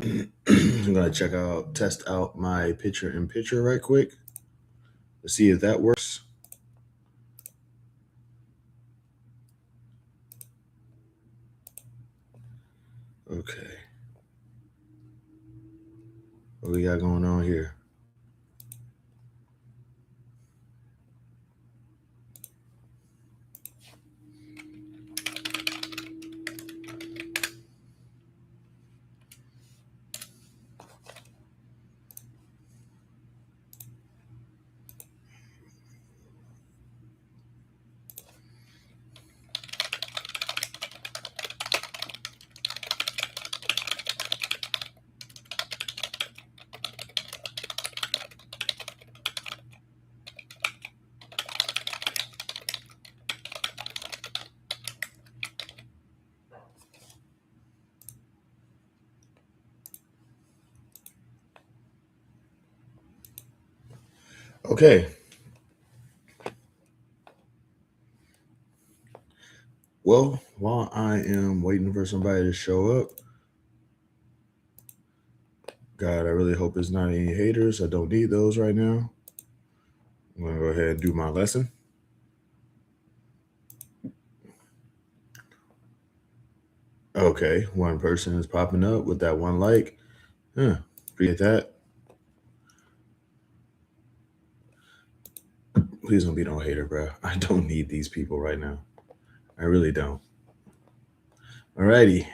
I'm gonna test out my picture-in-picture right quick to see if that works. Okay. What we got going on here? Okay. Well, while I am waiting for somebody to show up, God, I really hope there's not any haters. I don't need those right now. I'm gonna go ahead and do my lesson. Okay, one person is popping up with that one like. Appreciate that. Please don't be no hater, bro. I don't need these people right now. I really don't. Alrighty.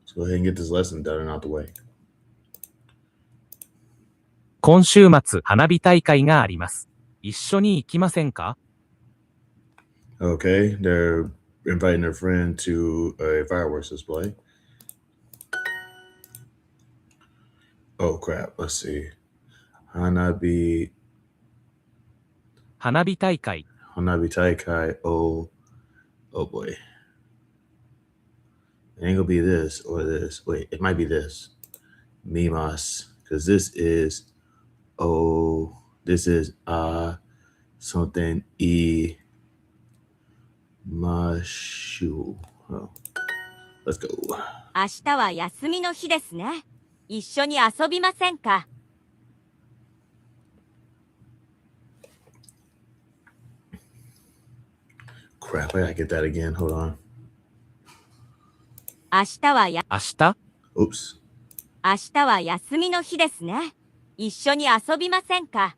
Let's go ahead and get this lesson done and out the way. 今週末、花火大会があります。一緒に行きませんか? Okay, they're inviting their friend to a fireworks display. Oh crap, let's see. Hanabi 花火大会。 Hanabi Taikai. Oh boy. It ain't gonna be this or this. Wait, it might be this. Mimas. Because this is something E Mashu. Oh. Let's go. 明日は休みの日ですね。一緒に遊びませんか? Crap, I gotta get that again. Hold on. 明日は明日? Oops. 明日は休みの日ですね。一緒に遊びませんか?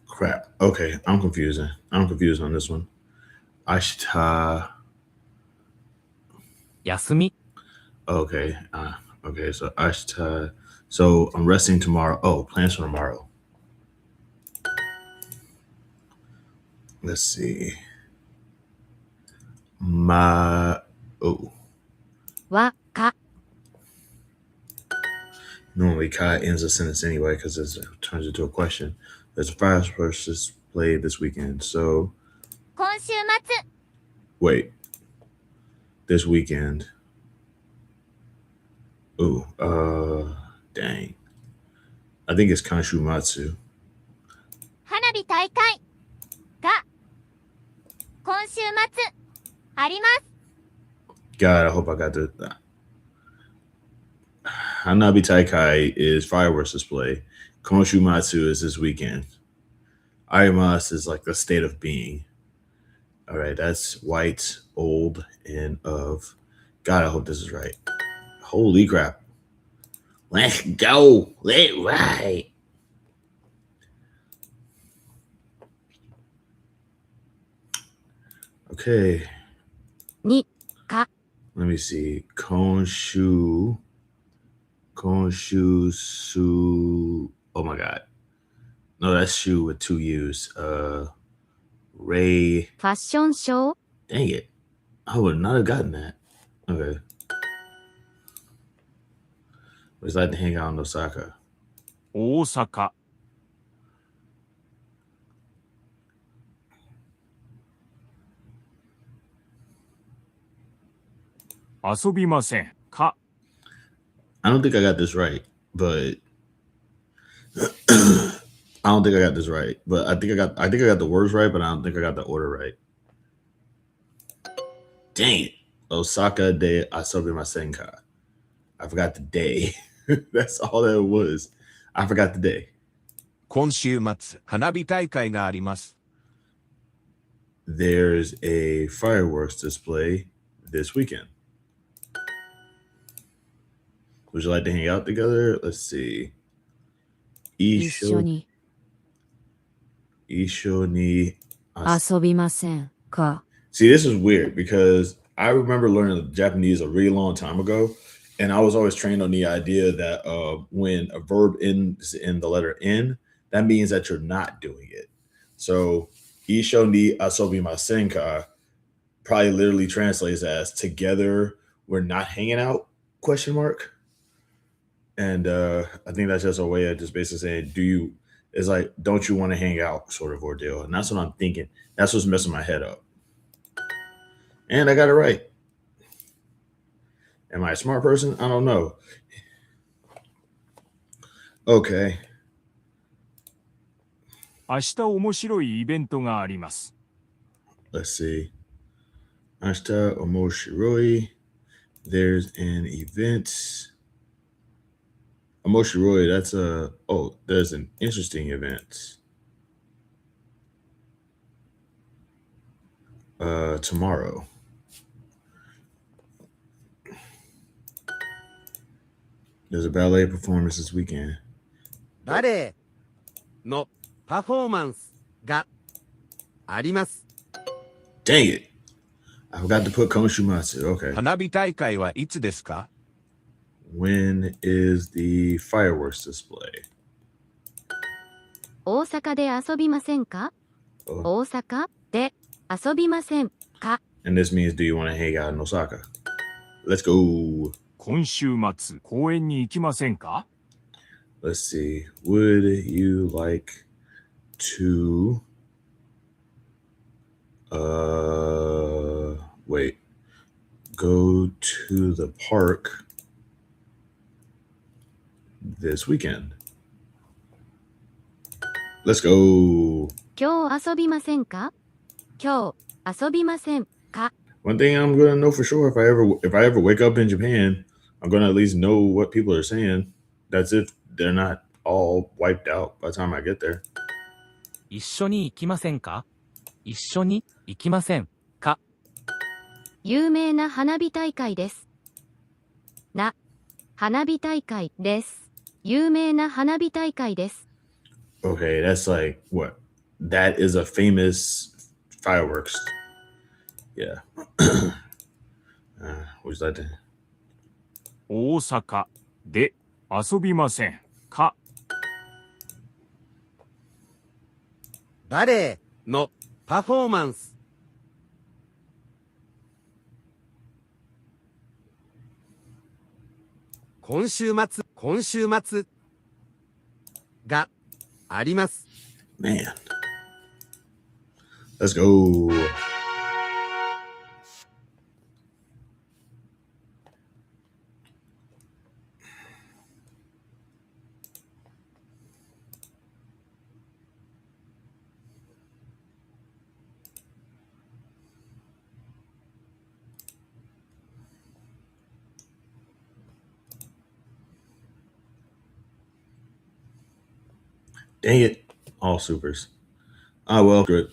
Crap. Okay, I'm confused on this one. Ashita. 休み? Okay. Okay, so Ashita. So I'm resting tomorrow. Oh, plans for tomorrow. Let's see. Wa ka. Normally, Kai ends a sentence anyway because it turns into a question. There's a fireworks display this weekend. So, 今週末. wait. This weekend. Ooh, dang. I think it's Kanshumatsu. 花火大会が今週末あります. God, I hope I got the. Hanabi Taikai is fireworks display. Konshumatsu is this weekend. Arimas is like the state of being. All right, that's white, old, and of. God, I hope this is right. Holy crap. Let's go. Let's ride. Okay. Ni ka. Let me see. Konshu Su. Oh my God. No, that's shoe with two U's. Ray. ファッションショー? Dang it. I would not have gotten that. Okay. It's like to hang out in Osaka. 大阪. 遊びませんか? I don't think I got this right, but I don't think I got this right. But I think I got the words right, but I don't think I got the order right. Dang it. Osaka de Asobimasen ka. I forgot the day. That's all that it was. I forgot the day. 今週末、花火大会があります。There's a fireworks display this weekend. Would you like to hang out together? Let's see. 一緒に一緒に遊びませんか？ See, this is weird because I remember learning Japanese a really long time ago, and I was always trained on the idea that when a verb ends in the letter N, that means that you're not doing it. So, isho ni asobimasen ka probably literally translates as together we're not hanging out question mark. And I think that's just a way of just basically saying, it's like, don't you want to hang out sort of ordeal. And that's what I'm thinking. That's what's messing my head up. And I got it right. Am I a smart person? I don't know. Okay. 明日面白いイベントがあります。 Let's see. Ashita Omoshiroi. There's an event. Omoshiroi, there's an interesting event. Tomorrow. There's a ballet performance this weekend. バレエのパフォーマンスがあります。 Dang it. I forgot to put Konshumatsu. Okay. 花火大会はいつですか？ When is the fireworks display? 大阪で遊びませんか？ Oh. 大阪で遊びませんか？ And this means, do you want to hang out in Osaka? Let's go. 今週末、公園に行きませんか？ Let's see. Would you like to go to the park this weekend? Let's go. 今日遊びませんか？今日遊びませんか？ One thing I'm gonna know for sure if I ever wake up in Japan, I'm gonna at least know what people are saying. That's if they're not all wiped out by the time I get there. 一緒に行きませんか？一緒に行きませんか？有名な花火大会です。花火大会です。有名な花火大会です。 Okay, that's like what? That is a famous fireworks. Yeah. Would you like to? 大阪で遊びませんか？バレエのパフォーマンス今週末があります。 Man. Let's go. Dang it. All supers. Well, good.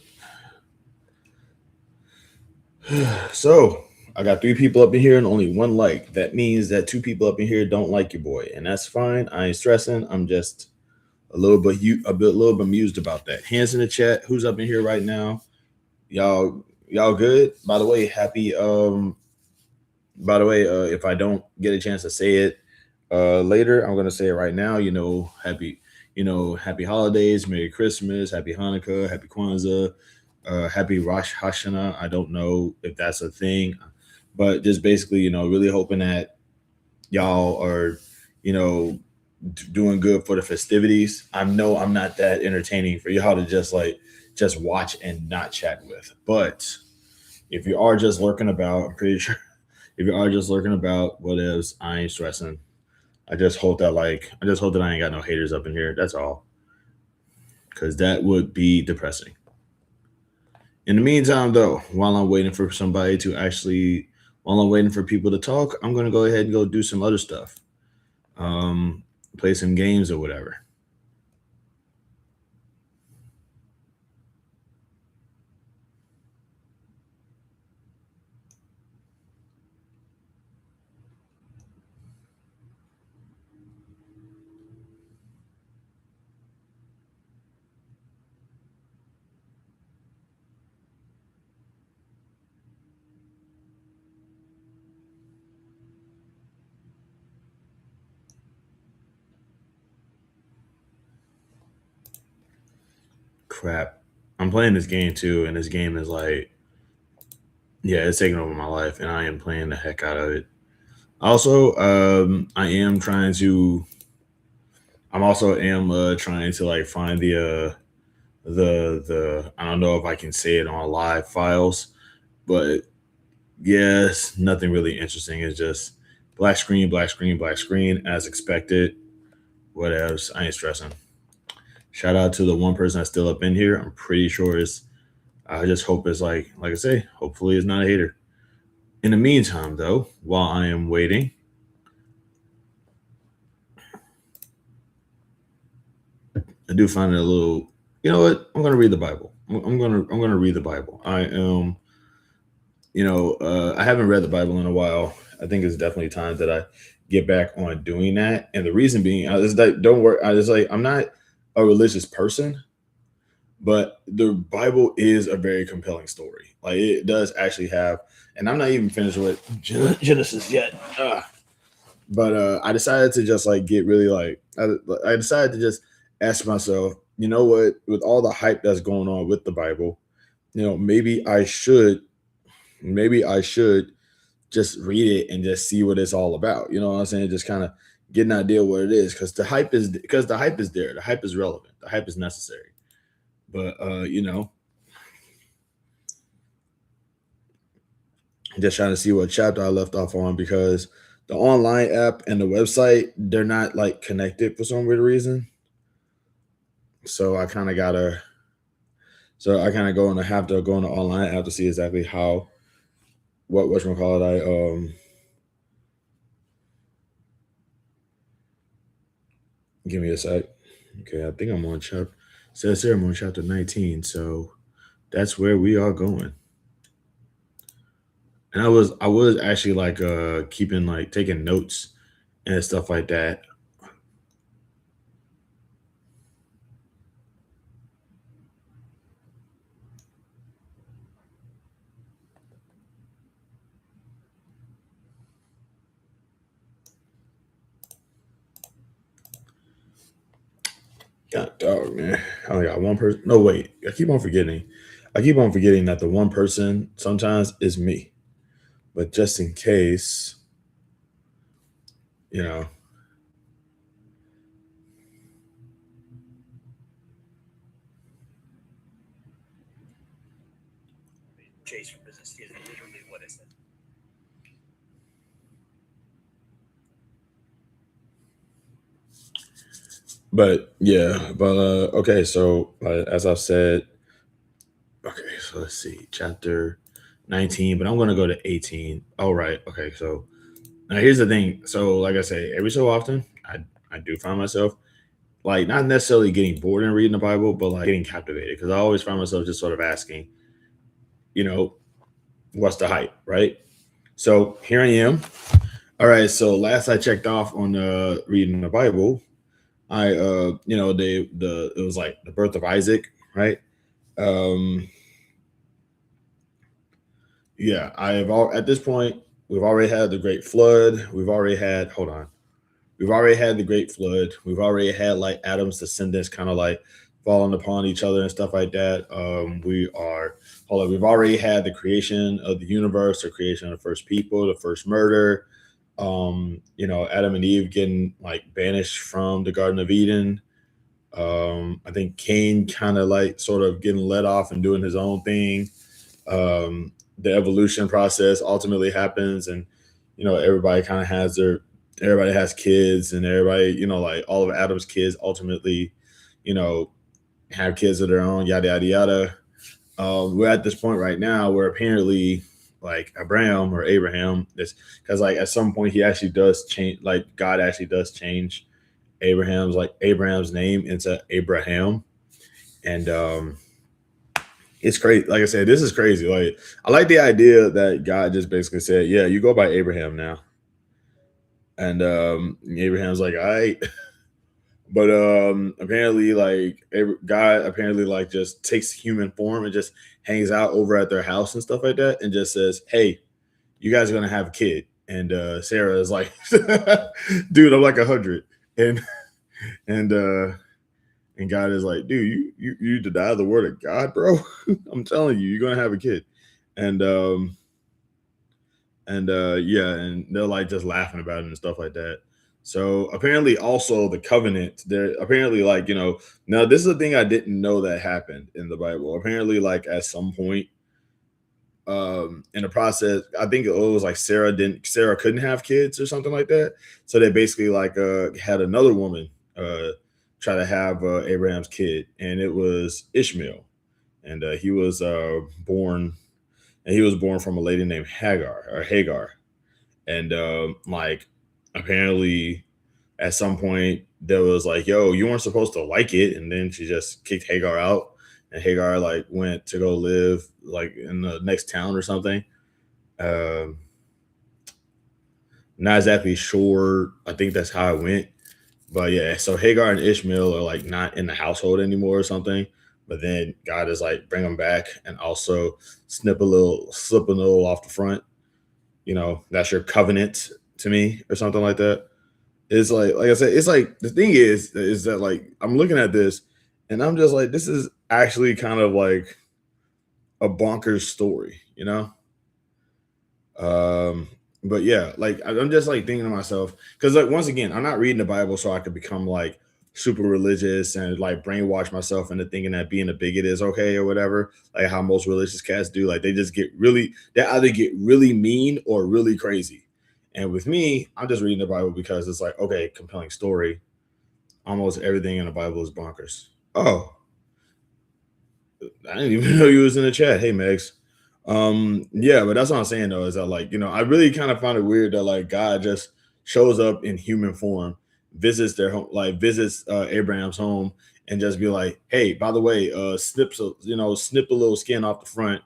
So, I got 3 people up in here and only 1 like. That means that 2 people up in here don't like your boy, and that's fine. I ain't stressing. I'm just a little bit amused about that. Hands in the chat. Who's up in here right now? Y'all good? By the way, if I don't get a chance to say it later, I'm gonna say it right now. Happy holidays, Merry Christmas, Happy Hanukkah, Happy Kwanzaa, Happy Rosh Hashanah. I don't know if that's a thing, but just basically, really hoping that y'all are, doing good for the festivities. I know I'm not that entertaining for y'all to just watch and not chat with, but if you are just lurking about, I'm pretty sure if you are just lurking about, whatevs, I ain't stressing. I just hope that I ain't got no haters up in here. That's all. Because that would be depressing. In the meantime, though, while I'm waiting for somebody to actually while I'm waiting for people to talk, I'm gonna go ahead and go do some other stuff. Play some games or whatever. Crap. I'm playing this game too, and this game is like, yeah, it's taking over my life, and I am playing the heck out of it. Also, I am trying to. I'm also am trying to like find the I don't know if I can say it on live files, but yes, nothing really interesting. It's just black screen, black screen, black screen, as expected. What else? I ain't stressing. Shout out to the one person that's still up in here. I'm pretty sure it's. I just hope it's like I say, hopefully it's not a hater. In the meantime, though, while I am waiting, I do find it a little. You know what? I'm gonna read the Bible. I'm gonna read the Bible. I am. I haven't read the Bible in a while. I think it's definitely time that I get back on doing that. And the reason being, I just like, don't worry. I just like I'm not a religious person, but the Bible is a very compelling story. Like it does actually have, and I'm not even finished with Genesis yet. But I decided to just like get really like I decided to just ask myself, you know what, with all the hype that's going on with the Bible, maybe I should just read it and just see what it's all about. You know what I'm saying? Just kind of get an idea what it is because the hype is there. The hype is relevant. The hype is necessary. But just trying to see what chapter I left off on because the online app and the website, they're not like connected for some weird reason. So I kind of going to have to go on the online app to see exactly how give me a sec. Okay, I think I'm on says here I'm on chapter 19, so that's where we are going. And I was actually like keeping like taking notes and stuff like that. God dog, man. I only got one person. No, wait. I keep on forgetting that the one person sometimes is me. But just in case, Chase for business is literally what is it? But yeah, okay. So as I've said, okay. So let's see, chapter 19, but I'm gonna go to 18. All right. Okay. So now here's the thing. So like I say, every so often, I do find myself like not necessarily getting bored in reading the Bible, but like getting captivated because I always find myself just sort of asking, what's the hype, right? So here I am. All right. So last I checked off on reading the Bible, I it was like the birth of Isaac, right? Yeah, at this point we've already had the great flood. We've already had the great flood. We've already had like Adam's descendants kind of like falling upon each other and stuff like that. We've already had the creation of the universe, the creation of the first people, the first murder. Adam and Eve getting like banished from the Garden of Eden. I think Cain kind of like sort of getting let off and doing his own thing. The evolution process ultimately happens, and everybody has kids, and everybody, like all of Adam's kids ultimately, have kids of their own, yada yada yada. We're at this point right now where apparently like Abraham or Abraham. This because like at some point he actually does change. Like God actually does change Abraham's name into Abraham, and it's crazy. Like I said, this is crazy. Like I like the idea that God just basically said, "Yeah, you go by Abraham now," and Abraham's like, "All right." But apparently, like God apparently like just takes human form and just hangs out over at their house and stuff like that, and just says, "Hey, you guys are gonna have a kid." And Sarah is like, "Dude, I'm like 100," and and and God is like, "Dude, you deny the word of God, bro? I'm telling you, you're gonna have a kid." And yeah, and they're like just laughing about it and stuff like that. So apparently also the covenant, there apparently like, now this is the thing I didn't know that happened in the Bible. Apparently, like at some point in the process, I think it was like Sarah couldn't have kids or something like that. So they basically like had another woman try to have Abraham's kid, and it was Ishmael. And he was born from a lady named Hagar. And like apparently at some point there was like, "Yo, you weren't supposed to like it," and then she just kicked Hagar out, and Hagar like went to go live like in the next town or something. um Not exactly sure. I think that's how it went. But yeah, so Hagar and Ishmael are like not in the household anymore or something. But then God is like bring them back and also slip a little off the front. That's your covenant to me or something like that. It's like I said, it's like the thing is that like I'm looking at this and I'm just like, this is actually kind of like a bonkers story, but yeah, like I'm just like thinking to myself, because like once again, I'm not reading the Bible so I could become like super religious and like brainwash myself into thinking that being a bigot is okay or whatever, like how most religious cats do. Like they either get really mean or really crazy. And with me, I'm just reading the Bible because it's like, okay, compelling story. Almost everything in the Bible is bonkers. Oh, I didn't even know you was in the chat. Hey, Megs. Yeah, but that's what I'm saying though, is that like, I really kind of find it weird that like God just shows up in human form, visits their home, like visits Abraham's home, and just be like, "Hey, by the way, snip a little skin off the front,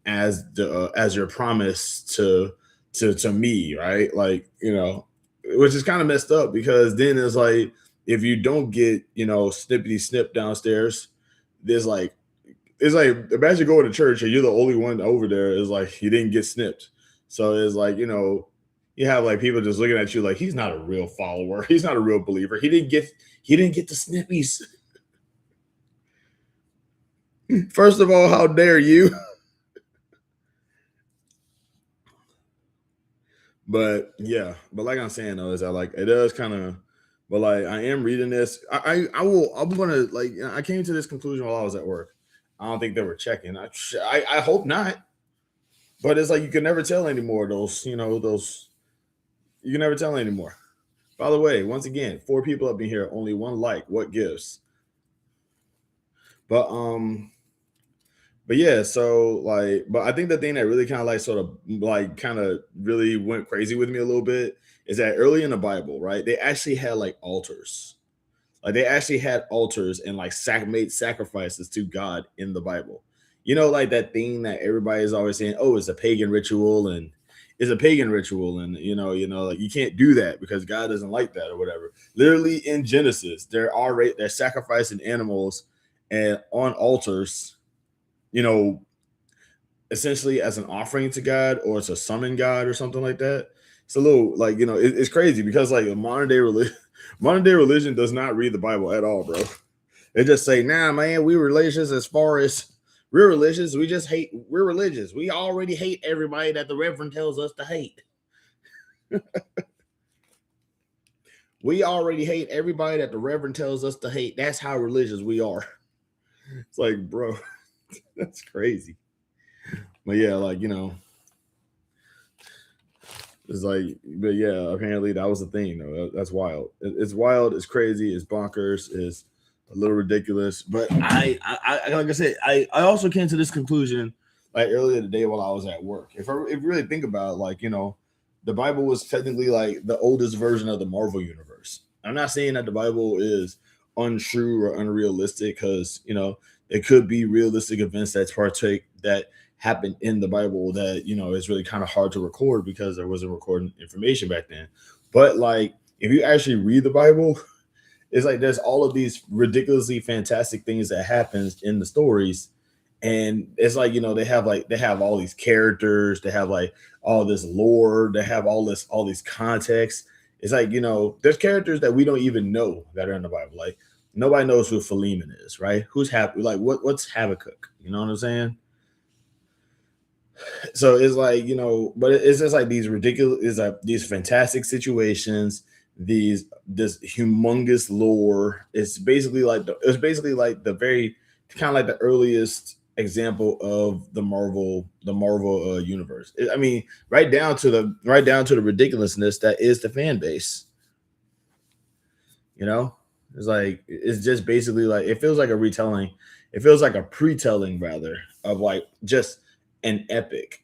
as your promise to me," right? Like, which is kind of messed up, because then it's like, if you don't get, snippity snip downstairs, there's like, it's like, imagine going to church and you're the only one over there. Is like, you didn't get snipped. So it's like, you have like people just looking at you like, he's not a real follower. He's not a real believer. He didn't get the snippies. First of all, how dare you? But yeah, but like I'm saying though, is that like it does kind of, but like I am reading this. I'm gonna like, I came to this conclusion while I was at work. I don't think they were checking. I hope not. But it's like you can never tell anymore. You can never tell anymore. By the way, once again, 4 people up in here, only 1 like. What gives? But yeah, so like, but I think the thing that really kind of like sort of like kind of really went crazy with me a little bit is that early in the Bible, right? They actually had like altars. Like they actually had altars and like made sacrifices to God in the Bible. Like that thing that everybody is always saying, "Oh, it's a pagan ritual," and like you can't do that because God doesn't like that or whatever. Literally in Genesis, they're sacrificing animals and on altars, essentially as an offering to God or to summon God or something like that. It's a little like, it's crazy because like a modern day religion does not read the Bible at all, bro. They just say, "Nah, man, we're religious as far as we're religious. We're religious. We already hate everybody that the Reverend tells us to hate." We already hate everybody that the Reverend tells us to hate. That's how religious we are. It's like, bro, that's crazy. But yeah, like, it's like, but yeah, apparently that was the thing though. That's wild. It's wild. It's crazy. It's bonkers. It's a little ridiculous. But I like I said, I also came to this conclusion like earlier today while I was at work. If you really think about it, like, the Bible was technically like the oldest version of the Marvel universe. I'm not saying that the Bible is untrue or unrealistic, because it could be realistic events that happened in the Bible that is really kind of hard to record because there wasn't recording information back then. But like, if you actually read the Bible, it's like there's all of these ridiculously fantastic things that happens in the stories, and it's like they have all these characters, they have like all this lore, they have all these contexts. It's like there's characters that we don't even know that are in the Bible. Like, nobody knows who Philemon is, right? Who's happy? Like, what's Habakkuk? You know what I'm saying? So it's like but it's just like these ridiculous, is like these fantastic situations, this humongous lore. It's basically like the very kind of like the earliest example of the Marvel universe. I mean, right down to the ridiculousness that is the fan base. It's like, it's just basically like, it feels like a retelling. It feels like a pre-telling rather of like just an epic.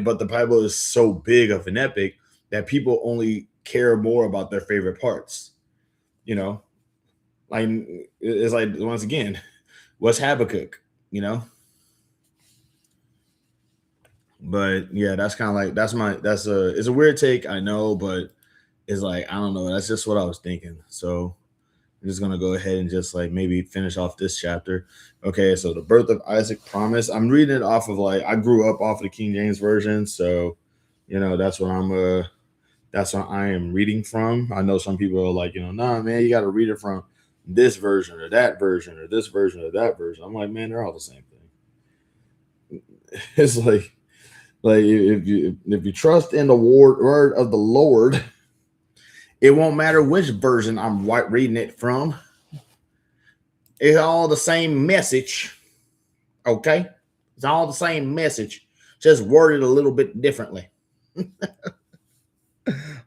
But the Bible is so big of an epic that people only care more about their favorite parts. Like, it's like, once again, what's Habakkuk? But yeah, that's kind of like, it's a weird take, I know, but it's like, I don't know, that's just what I was thinking. So I'm just gonna go ahead and just like maybe finish off this chapter. Okay, so the birth of Isaac promise. I'm reading it off of, like, I grew up off of the King James version, so that's what I am reading from. I know some people are like, nah, man, you got to read it from this version or that version or this version or that version. I'm like, man, they're all the same thing. It's like if you trust in the word of the Lord, it won't matter which version I'm reading it from. It's all the same message. Okay? It's all the same message, just worded a little bit differently.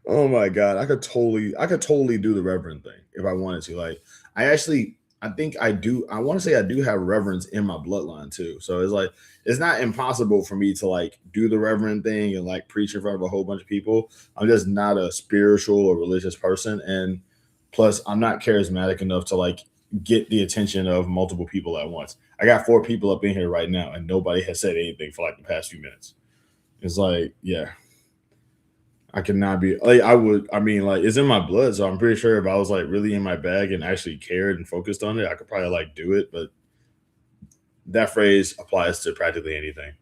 Oh my God. I could totally do the reverend thing if I wanted to. Like, I think I do. I want to say I do have reverence in my bloodline too. So it's like, it's not impossible for me to like do the reverend thing and like preach in front of a whole bunch of people. I'm just not a spiritual or religious person. And plus, I'm not charismatic enough to like get the attention of multiple people at once. I got 4 people up in here right now, and nobody has said anything for like the past few minutes. It's like, yeah. I cannot be like, I mean, like, it's in my blood, so I'm pretty sure if I was like really in my bag and actually cared and focused on it, I could probably like do it. But that phrase applies to practically anything.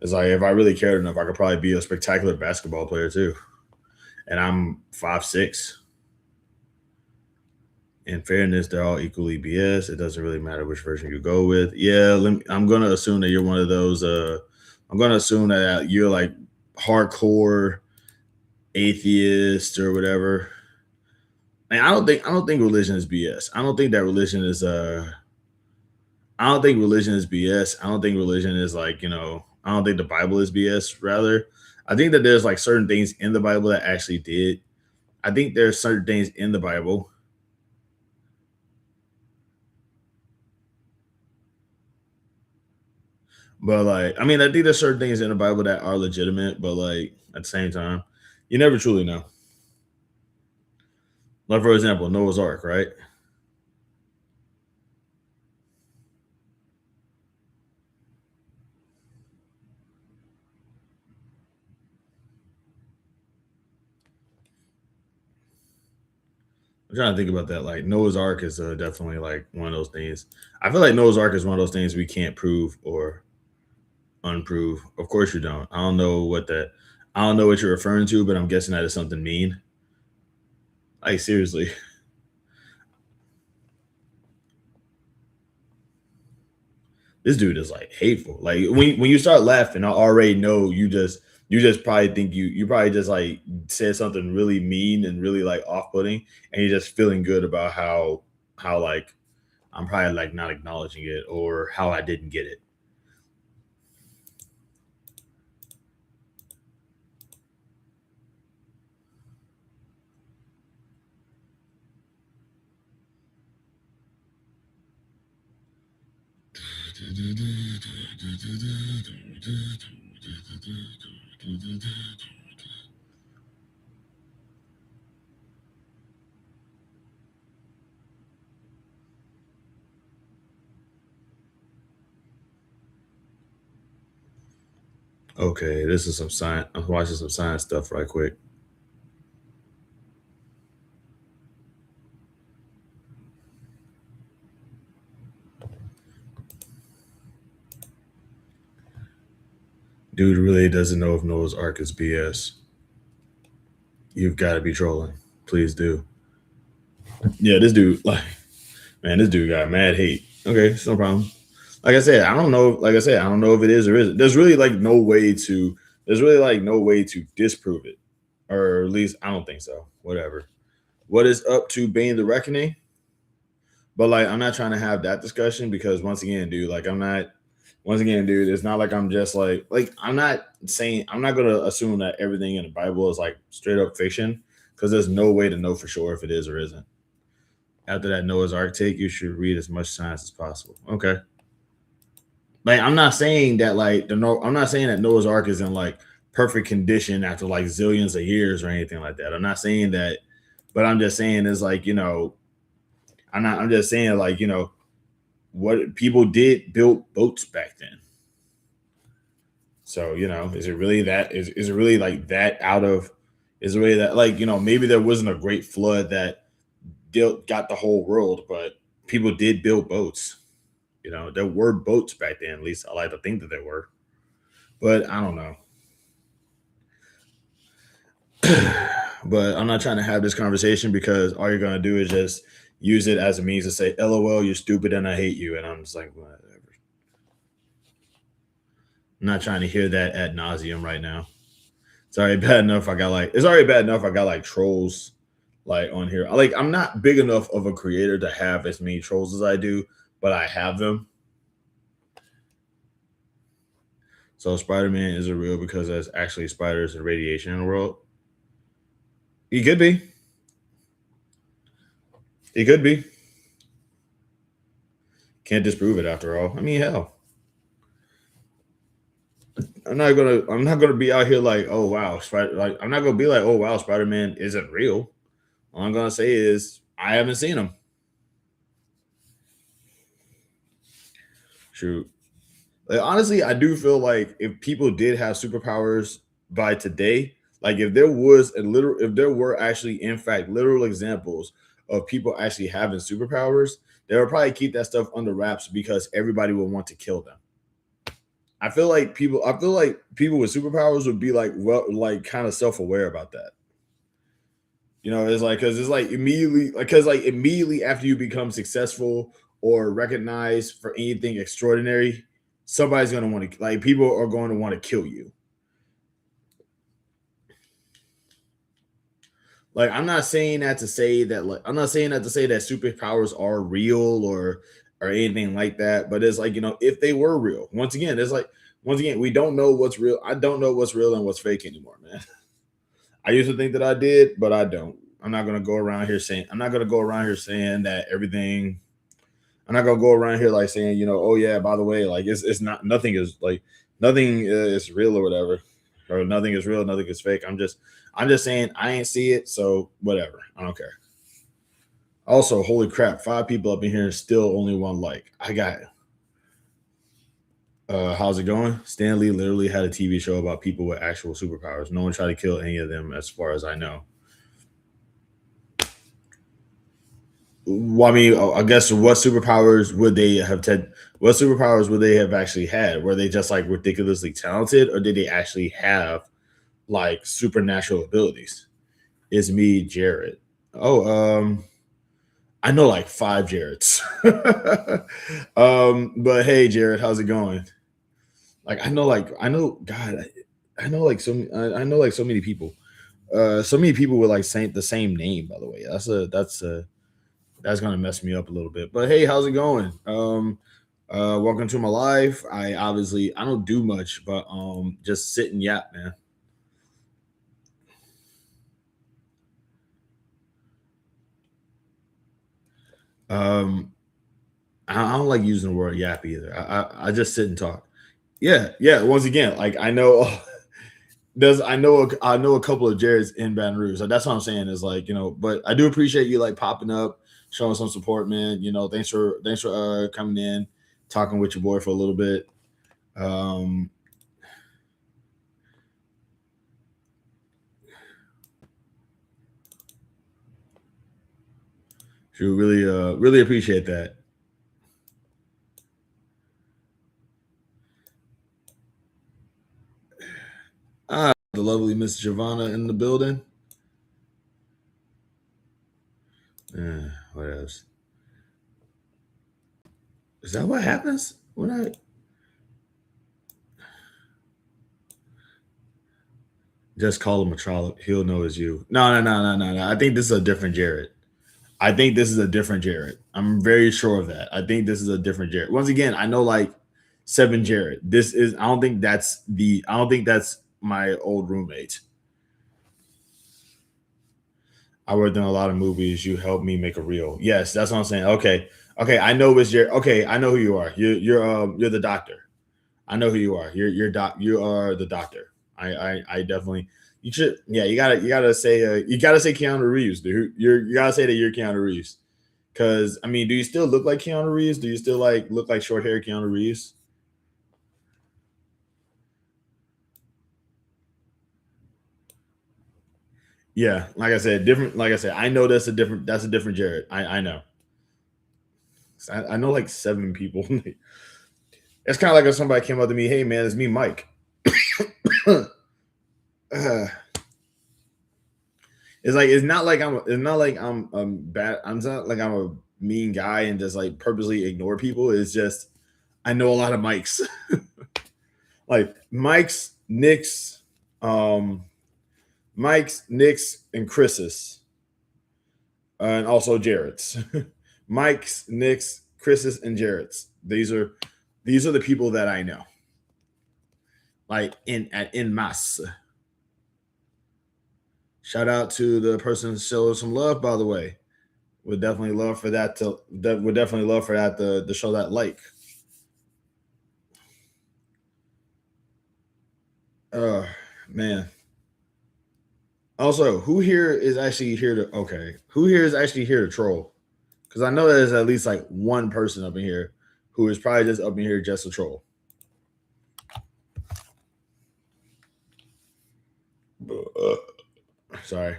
It's like, if I really cared enough, I could probably be a spectacular basketball player too. And I'm 5'6". In fairness, they're all equally BS. It doesn't really matter which version you go with. Yeah, I'm gonna assume that you're one of those. I'm gonna assume that you're like hardcore atheist or whatever. And I don't think religion is BS. I don't think religion is BS. I don't think religion is like, I don't think the Bible is BS. Rather, I think that there's like certain things in the Bible that actually did. I think there's certain things in the Bible. But like, I mean, I think there's certain things in the Bible that are legitimate, but like at the same time, you never truly know. Like, for example, Noah's Ark, right? I'm trying to think about that. Like, Noah's Ark is definitely like one of those things. I feel like Noah's Ark is one of those things we can't prove or unprove. Of course you don't. I don't know what you're referring to, but I'm guessing that is something mean. Like, seriously. This dude is like hateful. Like, when you start laughing, I already know you just probably think you probably just like said something really mean and really like off-putting, and you're just feeling good about how like I'm probably like not acknowledging it or how I didn't get it. Okay, this is some science. I'm watching some science stuff right quick. Dude really doesn't know if Noah's Ark is BS. You've got to be trolling. Please do. Yeah, this dude, like, man, this dude got mad hate. Okay, it's no problem. Like I said, I don't know. Like I said, I don't know if it is or isn't. There's really like no way to. There's really like no way to disprove it, or at least I don't think so. Whatever. What is up to Bane the Reckoning? But like, I'm not trying to have that discussion because once again, dude, like I'm not. Once again, dude, it's not like I'm just like I'm not saying I'm not gonna assume that everything in the Bible is like straight up fiction because there's no way to know for sure if it is or isn't. After that Noah's Ark take, you should read as much science as possible. Okay. Like I'm not saying that I'm not saying that Noah's Ark is in like perfect condition after like zillions of years or anything like that. I'm not saying that, but I'm just saying is like, I'm just saying like, what people did build boats back then. So, is it really that is it really like that out of is it really that like, maybe there wasn't a great flood that got the whole world, but people did build boats. There were boats back then, at least I like to think that there were. But I don't know. But I'm not trying to have this conversation because all you're going to do is just use it as a means to say, LOL, you're stupid and I hate you. And I'm just like, whatever. I'm not trying to hear that ad nauseum right now. It's already bad enough I got like trolls like on here. Like I'm not big enough of a creator to have as many trolls as I do, but I have them. So Spider-Man isn't real because there's actually spiders and radiation in the world. He could be. He could be. Can't disprove it after all. I mean, hell. I'm not gonna be out here like, oh wow, I'm not gonna be like, oh wow, Spider-Man isn't real. All I'm gonna say is I haven't seen him. Shoot. Like honestly, I do feel like if people did have superpowers by today, like if there were actually in fact literal examples of people actually having superpowers, they would probably keep that stuff under wraps because everybody would want to kill them. I feel like people with superpowers would be like, well, like kind of self-aware about that. It's like because it's like immediately after you become successful or recognized for anything extraordinary, somebody's gonna want to people are going to want to kill you. Like I'm not saying that to say that superpowers are real or anything like that, but it's like if they were real, once again we don't know what's real. I don't know what's real and what's fake anymore, man. I used to think that I did, but I don't. I'm not gonna go around here saying that everything. I'm not gonna go around here like saying oh yeah, by the way, like it's not nothing is real or whatever, or nothing is real, nothing is fake. I'm just saying I ain't see it, so whatever. I don't care. Also, holy crap, 5 people up in here and still only 1 like. I got it. How's it going? Stan Lee literally had a TV show about people with actual superpowers. No one tried to kill any of them, as far as I know. Well, I mean, I guess what superpowers would they have actually had? Were they just like ridiculously talented, or did they actually have like supernatural abilities? It's me, Jared. Oh, I know like 5 Jareds. But hey, Jared, how's it going? Like I know so many people. So many people with like the same name, by the way. That's gonna mess me up a little bit. But hey, how's it going? Welcome to my live. I don't do much, but just sit and yap, man. I don't like using the word yap either. I just sit and talk. Yeah. Once again, like I know I know a couple of Jareds in Baton Rouge. So that's what I'm saying is like, but I do appreciate you like popping up, showing some support, man. Thanks for coming in, talking with your boy for a little bit. Should really appreciate that. The lovely Miss Giovanna in the building. What else? Is that what happens when I just call him a trollop? He'll know it's you. No. I think this is a different Jared. I'm very sure of that. I think this is a different Jared. Once again, I know like 7 Jared. I don't think that's my old roommate. I worked in a lot of movies. You helped me make a reel. Yes, that's what I'm saying. Okay. I know it's Jared. Okay, I know who you are. You're the doctor. I know who you are. You are the doctor. I definitely. You should. Yeah, you gotta say Keanu Reeves, dude. You gotta say that you're Keanu Reeves. Because I mean, do you still look like Keanu Reeves? Do you still like look like short hair Keanu Reeves? Yeah, like I said, different. Like I said, I know that's a different Jared. I know. I know like 7 people. It's kind of like if somebody came up to me, "Hey man, it's me, Mike." It's not like I'm bad. I'm not like I'm a mean guy and just like purposely ignore people. It's just I know a lot of Mikes. Like Mike's, Nick's, and Chris's, and also Jared's. Mike's, Nick's, Chris's, and Jared's. These are the people that I know. Like in masse. Shout out to the person who showed some love, by the way. Would definitely love for that to show that like. Man. Also, who here is actually here to troll? Because I know there's at least like one person up in here who is probably just up in here just to troll. Sorry.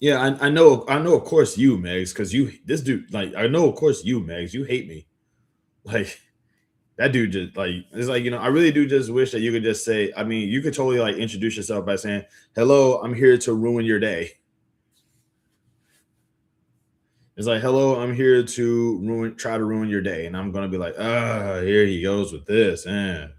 Yeah, I know, of course, you, Megs, because this dude, like, I know, of course, you, Megs, you hate me. Like, that dude just, like, it's like, I really do just wish that you could just say, I mean, you could totally, like, introduce yourself by saying, "Hello, I'm here to ruin your day." It's like, "Hello, I'm here to try to ruin your day." And I'm going to be like, here he goes with this. And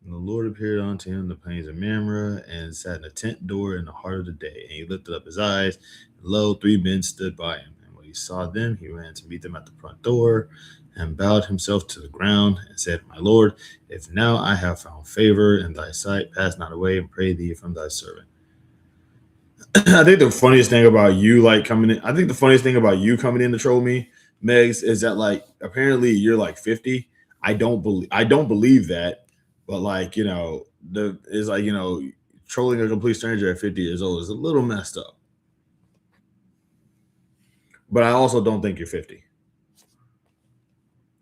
the Lord appeared unto him in the plains of Mamre, and sat in a tent door in the heart of the day. And he lifted up his eyes, and lo, 3 men stood by him. And when he saw them, he ran to meet them at the front door, and bowed himself to the ground, and said, "My Lord, if now I have found favor in thy sight, pass not away, and pray thee from thy servant." I think the funniest thing about you coming in to troll me, Megs, is that like apparently you're like 50. I don't believe that. But trolling a complete stranger at 50 years old is a little messed up. But I also don't think you're 50.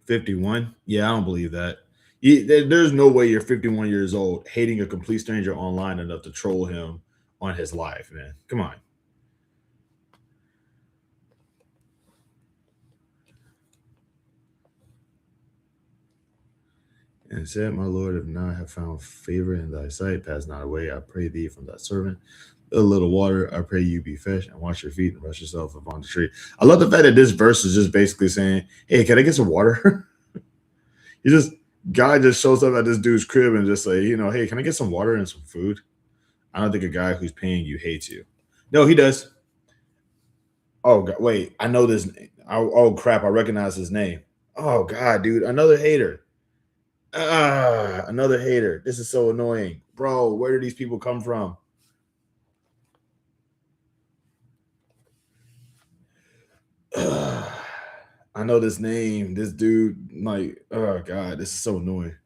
51? Yeah, I don't believe that. There's no way you're 51 years old hating a complete stranger online enough to troll him on his live, man. Come on. And said, "My Lord, if now I have found favor in thy sight, pass not away, I pray thee, from thy servant. A little water, I pray you be fetched, and wash your feet and brush yourself upon the tree." I love the fact that this verse is just basically saying, "Hey, can I get some water?" Guy just shows up at this dude's crib and just say, "Hey, can I get some water and some food?" I don't think a guy who's paying you hates you. No, he does. Oh, God, wait, I know this. Oh, crap, I recognize his name. Oh, God, dude, another hater. Another hater. This is so annoying. Bro, where do these people come from? I know this name. This dude, like, oh God, this is so annoying.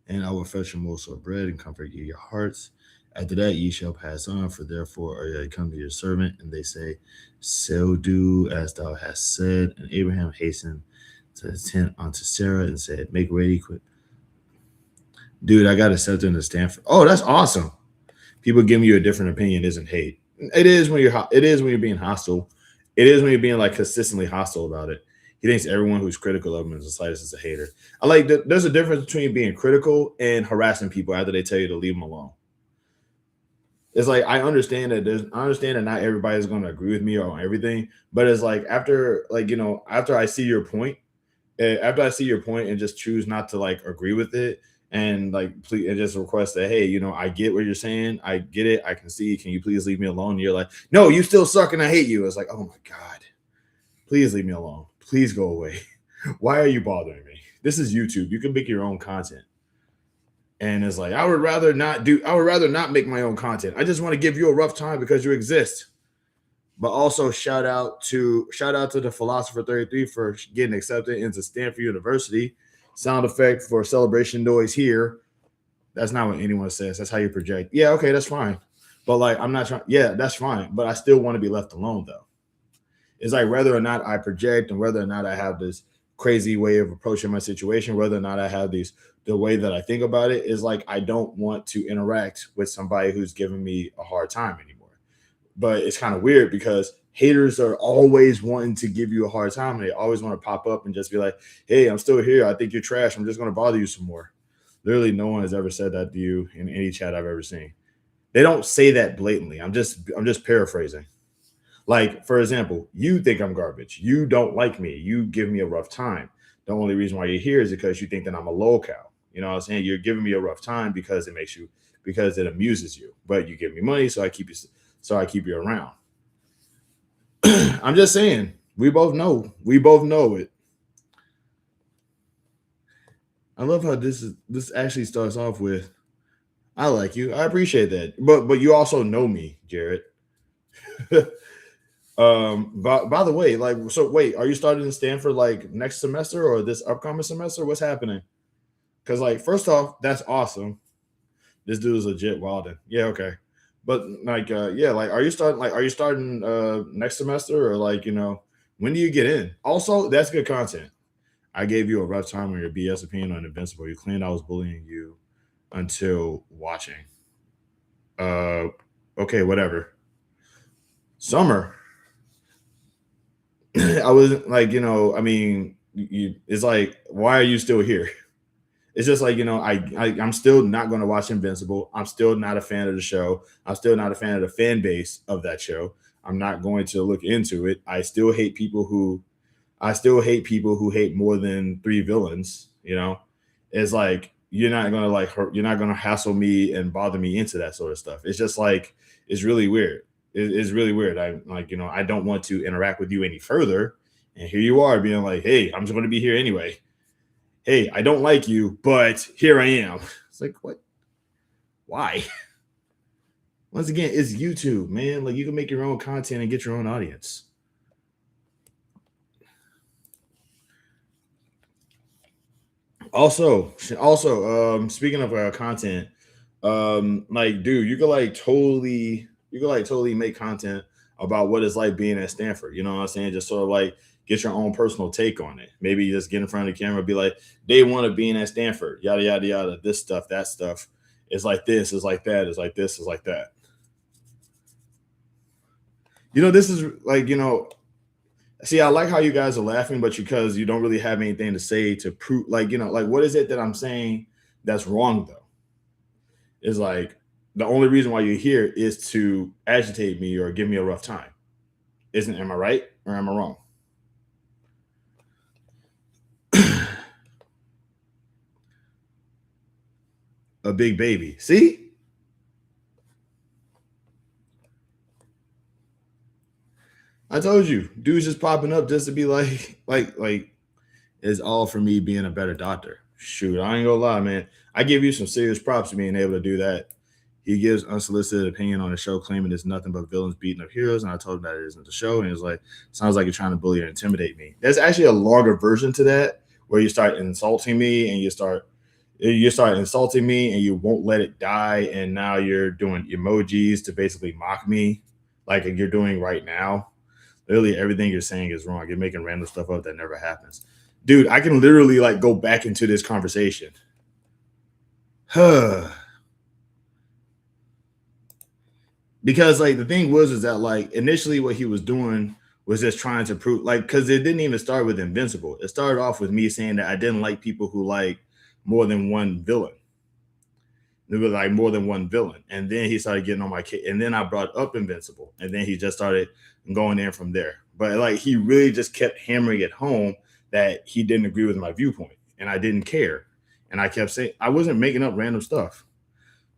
And I will fetch a morsel of bread and comfort you your hearts. After that, ye shall pass on, for therefore are ye come to your servant. And they say, so do as thou hast said. And Abraham hastened to the tent unto Sarah and said, make ready quick. Dude, I got accepted into Stanford. Oh, that's awesome. People giving you a different opinion isn't hate. It is when you're being hostile. It is when you're being like consistently hostile about it. He thinks everyone who's critical of him in society is a hater. I like that. There's a difference between being critical and harassing people after they tell you to leave them alone. It's like I understand that not everybody is going to agree with me on everything, but it's like after I see your point, and just choose not to like agree with it, and like please and just request that, hey, I get what you're saying, I get it, I can see, can you please leave me alone? And you're like, no, you still suck and I hate you. It's like, oh my God, please leave me alone, please go away. Why are you bothering me? This is YouTube. You can make your own content. And it's like, I would rather not make my own content. I just want to give you a rough time because you exist. But also shout out to the Philosopher 33 for getting accepted into Stanford University. Sound effect for celebration noise here. That's not what anyone says. That's how you project. Yeah, okay, that's fine. But like, I'm not trying. Yeah, that's fine. But I still want to be left alone, though. It's like whether or not I project and whether or not I have this crazy way of approaching my situation, whether or not I have the way that I think about it is like, I don't want to interact with somebody who's giving me a hard time anymore. But it's kind of weird because haters are always wanting to give you a hard time. And they always want to pop up and just be like, hey, I'm still here. I think you're trash. I'm just going to bother you some more. Literally, no one has ever said that to you in any chat I've ever seen. They don't say that blatantly. I'm just paraphrasing. Like, for example, you think I'm garbage. You don't like me. You give me a rough time. The only reason why you're here is because you think that I'm a lolcow. You know what I'm saying? You're giving me a rough time because it amuses you. But you give me money, so I keep you around. I'm just saying, we both know it. I love how this actually starts off with, I like you. I appreciate that. But you also know me, Jared. By the way, like, so wait, are you starting in Stanford like next semester or this upcoming semester? What's happening? Because like, first off, that's awesome. This dude is legit wilding. Yeah, okay. But like, yeah, like, are you starting next semester or like, when do you get in? Also, that's good content. I gave you a rough time on your BS opinion on Invincible. You claimed I was bullying you until watching. Okay, whatever. Summer. I wasn't like, I mean, it's like, why are you still here? It's just like, I'm still not going to watch Invincible. I'm still not a fan of the show. I'm still not a fan of the fan base of that show. I'm not going to look into it. I still hate people who hate more than 3 villains. It's like, you're not going to hassle me and bother me into that sort of stuff. It's just like, it's really weird. It's really weird. I like, I don't want to interact with you any further. And here you are being like, hey, I'm just going to be here anyway. Hey, I don't like you, but here I am. It's like, what? Why? Once again, it's YouTube, man. Like, you can make your own content and get your own audience. Also, speaking of content, like, dude, you could totally make content about what it's like being at Stanford. You know what I'm saying? Just sort of like get your own personal take on it. Maybe you just get in front of the camera, be like, day one of being at Stanford, yada, yada, yada, this stuff, that stuff. It's like this, it's like that, it's like this, it's like that. This is like, see, I like how you guys are laughing, but because you don't really have anything to say to prove, like, like, what is it that I'm saying that's wrong, though? It's like, the only reason why you're here is to agitate me or give me a rough time. Am I right or am I wrong? A big baby. See? I told you, dude's just popping up just to be like, it's all for me being a better doctor. Shoot, I ain't gonna lie, man. I give you some serious props for being able to do that. He gives unsolicited opinion on the show, claiming it's nothing but villains beating up heroes. And I told him that it isn't the show. And he's like, sounds like you're trying to bully or intimidate me. There's actually a longer version to that where you start insulting me and you start insulting me and you won't let it die. And now you're doing emojis to basically mock me like you're doing right now. Literally everything you're saying is wrong. You're making random stuff up that never happens. Dude, I can literally like go back into this conversation. Because like the thing was is that like initially what he was doing was just trying to prove like because it didn't even start with Invincible. It started off with me saying that I didn't like people who like more than one villain. There was like more than one villain. And then he started getting on my case. And then I brought up Invincible. And then he just started going in from there. But like he really just kept hammering it home that he didn't agree with my viewpoint. And I didn't care. And I kept saying I wasn't making up random stuff.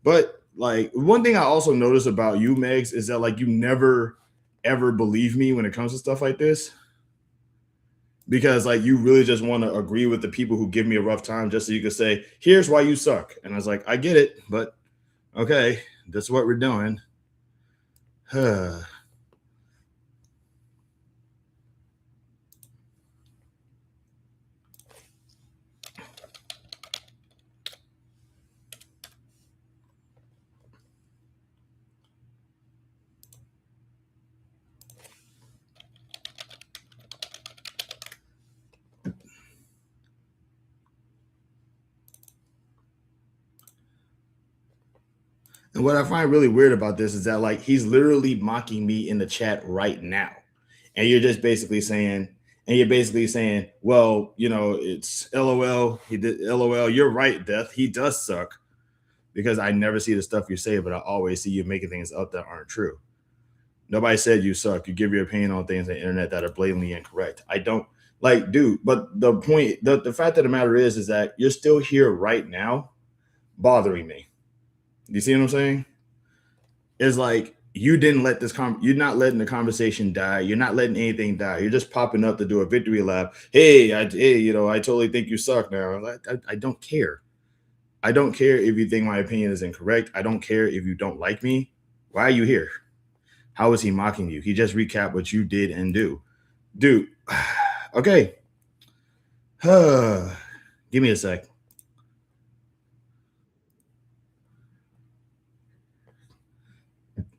But like one thing I also noticed about you, Megs, is that like you never ever believe me when it comes to stuff like this. Because like you really just want to agree with the people who give me a rough time just so you can say, here's why you suck. And I was like, I get it, but okay, that's what we're doing. And what I find really weird about this is that like he's literally mocking me in the chat right now. And you're basically saying, well, you know, it's LOL. He did LOL. You're right, Death. He does suck. Because I never see the stuff you say, but I always see you making things up that aren't true. Nobody said you suck. You give your opinion on things on the internet that are blatantly incorrect. I don't like, dude, but the point, the fact of the matter is that you're still here right now bothering me. You see what I'm saying? It's like you didn't let this you're not letting the conversation die. You're not letting anything die. You're just popping up to do a victory lap. Hey, I totally think you suck now. I don't care. I don't care if you think my opinion is incorrect. I don't care if you don't like me. Why are you here? How is he mocking you? He just recapped what you did and do. Dude, okay. Give me a sec.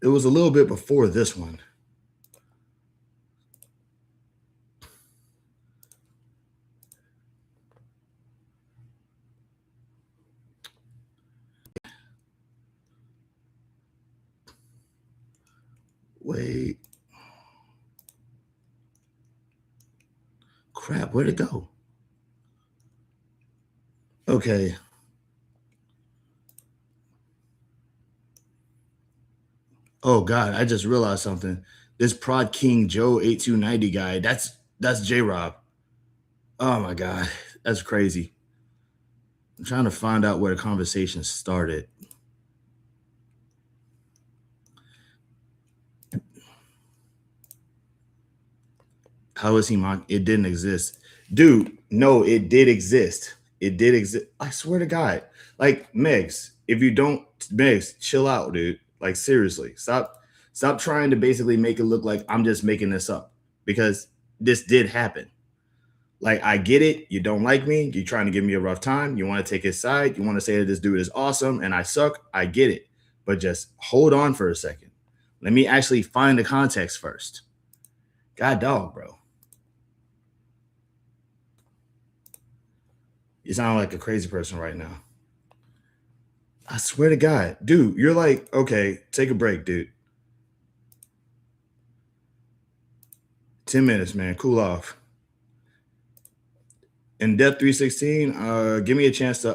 It was a little bit before this one. Wait. Crap, where'd it go? Okay. Oh God, I just realized something. This Prod King Joe 8290 guy, that's J-Rob. Oh my God, that's crazy. I'm trying to find out where the conversation started. How is he mock? It didn't exist. Dude, no, it did exist. It did exist. I swear to God. Like, Megs, if you don't, Megs, chill out, dude. Like, seriously. Stop trying to basically make it look like I'm just making this up. Because this did happen. Like, I get it. You don't like me. You're trying to give me a rough time. You want to take his side. You want to say that this dude is awesome and I suck. I get it. But just hold on for a second. Let me actually find the context first. God dog, bro. You sound like a crazy person right now. I swear to God. Dude, you're like, okay, take a break, dude. 10 minutes, man. Cool off. And Death 316, give me a chance to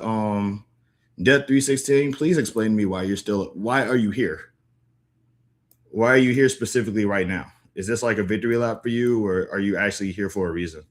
Death 316, please explain to me why are you here? Why are you here specifically right now? Is this like a victory lap for you, or are you actually here for a reason?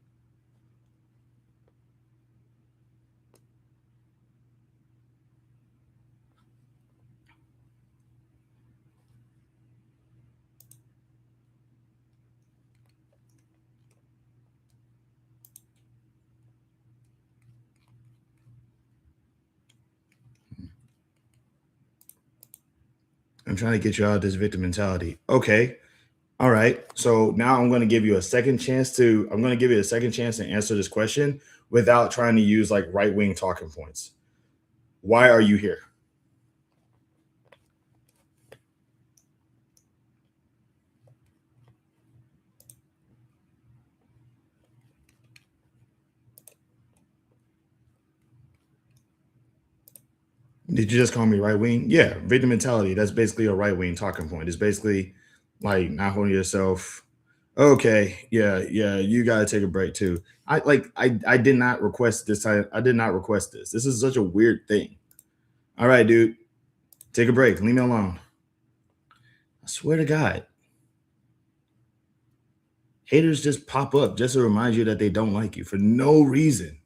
I'm trying to get you out of this victim mentality. Okay. All right. So now I'm going to give you a second chance to answer this question without trying to use like right-wing talking points. Why are you here? Did you just call me right wing? Yeah, victim mentality. That's basically a right wing talking point. It's basically like not holding yourself. Okay, yeah, you gotta take a break too. I did not request this. I did not request this. This is such a weird thing. All right, dude, take a break. Leave me alone. I swear to God, haters just pop up just to remind you that they don't like you for no reason.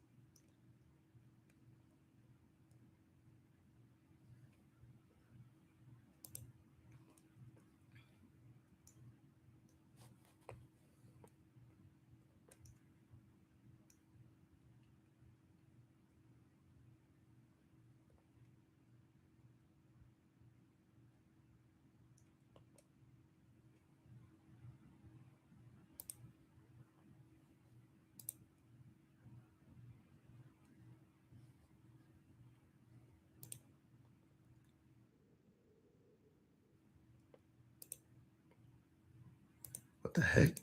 What the heck?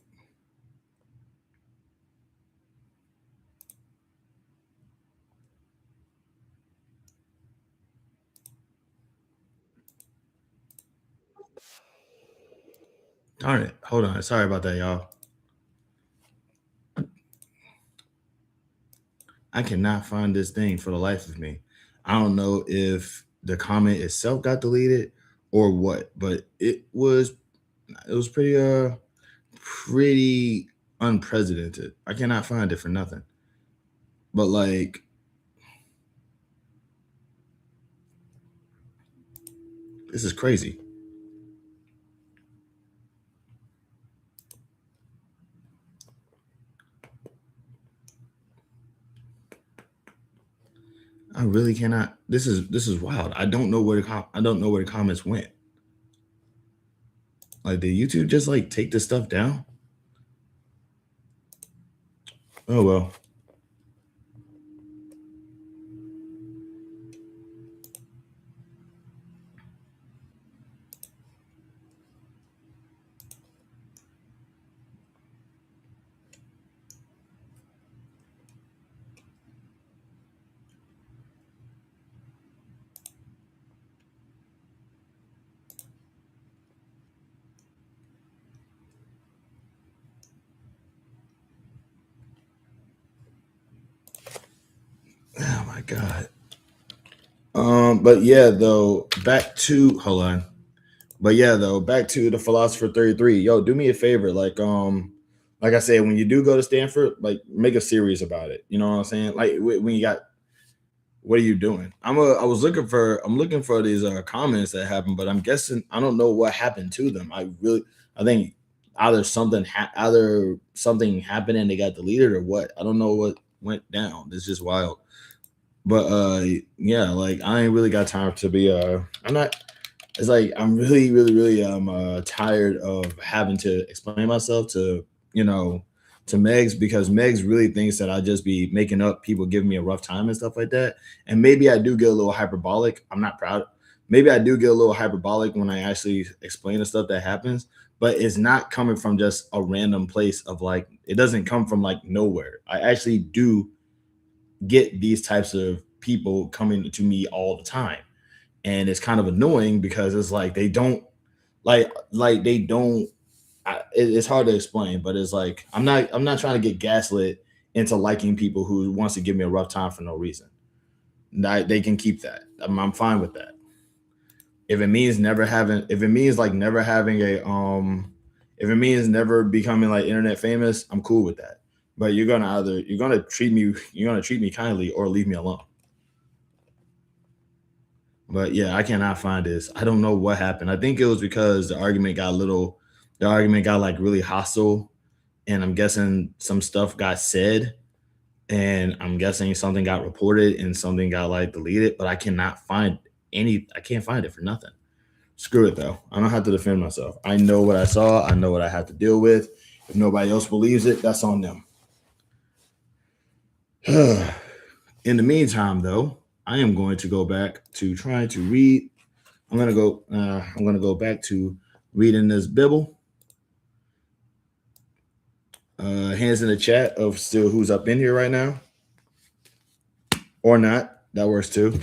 Darn it. Hold on. Sorry about that, y'all. I cannot find this thing for the life of me. I don't know if the comment itself got deleted or what, but it was pretty unprecedented. I cannot find it for nothing. But like this is crazy. I really cannot. This is wild. I don't know where the comments went. Like, did YouTube just like take this stuff down? Oh well. Oh my God. But yeah, though, back to the Philosopher 33. Yo, do me a favor. Like I said, when you do go to Stanford, like make a series about it. You know what I'm saying? Like when you got, what are you doing? I'm looking for these comments that happened, but I'm guessing I don't know what happened to them. I think either something happened and they got deleted or what. I don't know what went down. It's just wild. But yeah, like I ain't really got time to be I'm really tired of having to explain myself to Megs, because Megs really thinks that I just be making up people giving me a rough time and stuff like that. And maybe I do get a little hyperbolic. I'm not proud. Maybe I do get a little hyperbolic when I actually explain the stuff that happens, but it's not coming from just a random place of like, it doesn't come from like nowhere. I actually do get these types of people coming to me all the time, and it's kind of annoying because it's like they don't it's hard to explain, but it's like I'm not trying to get gaslit into liking people who wants to give me a rough time for no reason. They can keep that. I'm fine with that. If it means never becoming like internet famous, I'm cool with that. But you're gonna treat me kindly or leave me alone. But yeah, I cannot find this. I don't know what happened. I think it was because the argument got like really hostile, and I'm guessing some stuff got said, and I'm guessing something got reported and something got like deleted, but I can't find it for nothing. Screw it though. I don't have to defend myself. I know what I saw. I know what I have to deal with. If nobody else believes it, that's on them. In the meantime, though, I am going to go back to trying to read. I'm gonna go back to reading this Bible. Hands in the chat of still who's up in here right now, or not. That works too.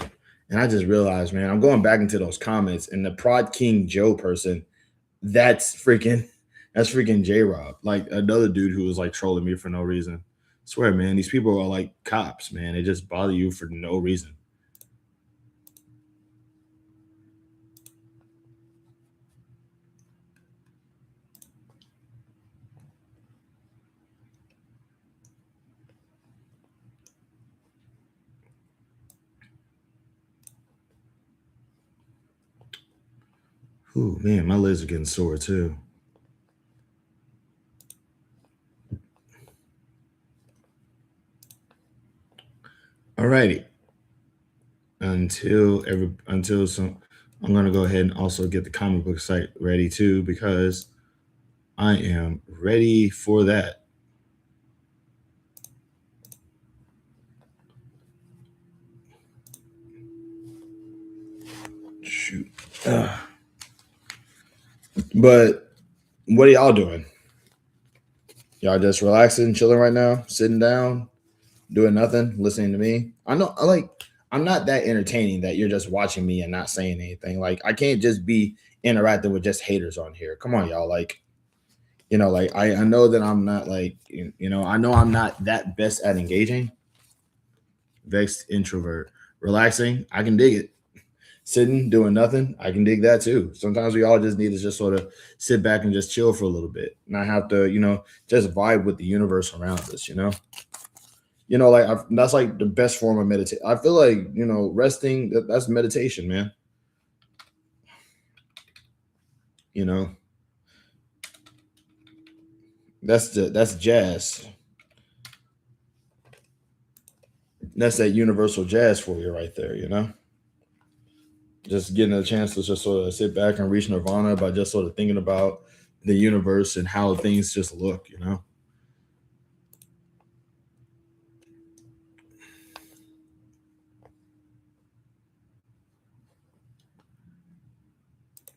And I just realized, man, I'm going back into those comments, and the Prod King Joe person, that's freaking J-Rob, like another dude who was like trolling me for no reason. I swear, man, these people are like cops, man. They just bother you for no reason. Ooh, man, my legs are getting sore too. Alrighty. Until some, I'm gonna go ahead and also get the comic book site ready too, because I am ready for that. Shoot. But what are y'all doing? Y'all just relaxing, chilling right now, sitting down, doing nothing, listening to me? I'm not that entertaining that you're just watching me and not saying anything. Like, I can't just be interacting with just haters on here. Come on, y'all. Like, you know, like I know that I'm not like, you know, I know I'm not that best at engaging. Vexed introvert. Relaxing, I can dig it. Sitting, doing nothing, I can dig that too. Sometimes we all just need to just sort of sit back and just chill for a little bit, not have to, you know, just vibe with the universe around us, you know? You know, like that's like the best form of meditation. I feel like, you know, resting, that's meditation, man. You know, that's jazz. That's that universal jazz for you right there, you know? Just getting a chance to just sort of sit back and reach nirvana by just sort of thinking about the universe and how things just look, you know?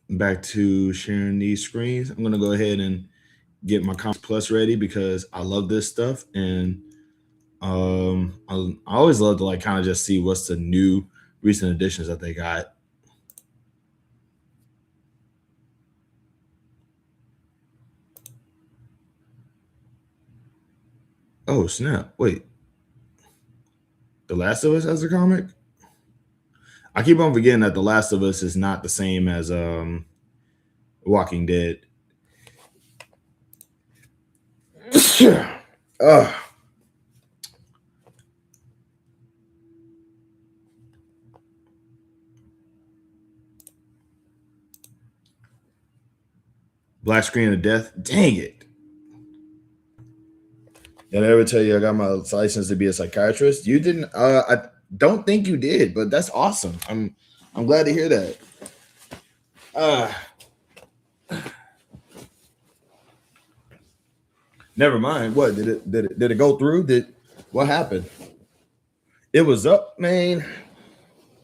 Back to sharing these screens. I'm going to go ahead and get my Comics Plus ready because I love this stuff. And I always love to like kind of just see what's the new recent additions that they got. Oh, snap. Wait. The Last of Us has a comic? I keep on forgetting that The Last of Us is not the same as Walking Dead. Black screen of death. Dang it. Did I ever tell you I got my license to be a psychiatrist? You didn't. I don't think you did, but that's awesome. I'm glad to hear that. Never mind. What did it go through? What happened? It was up, man.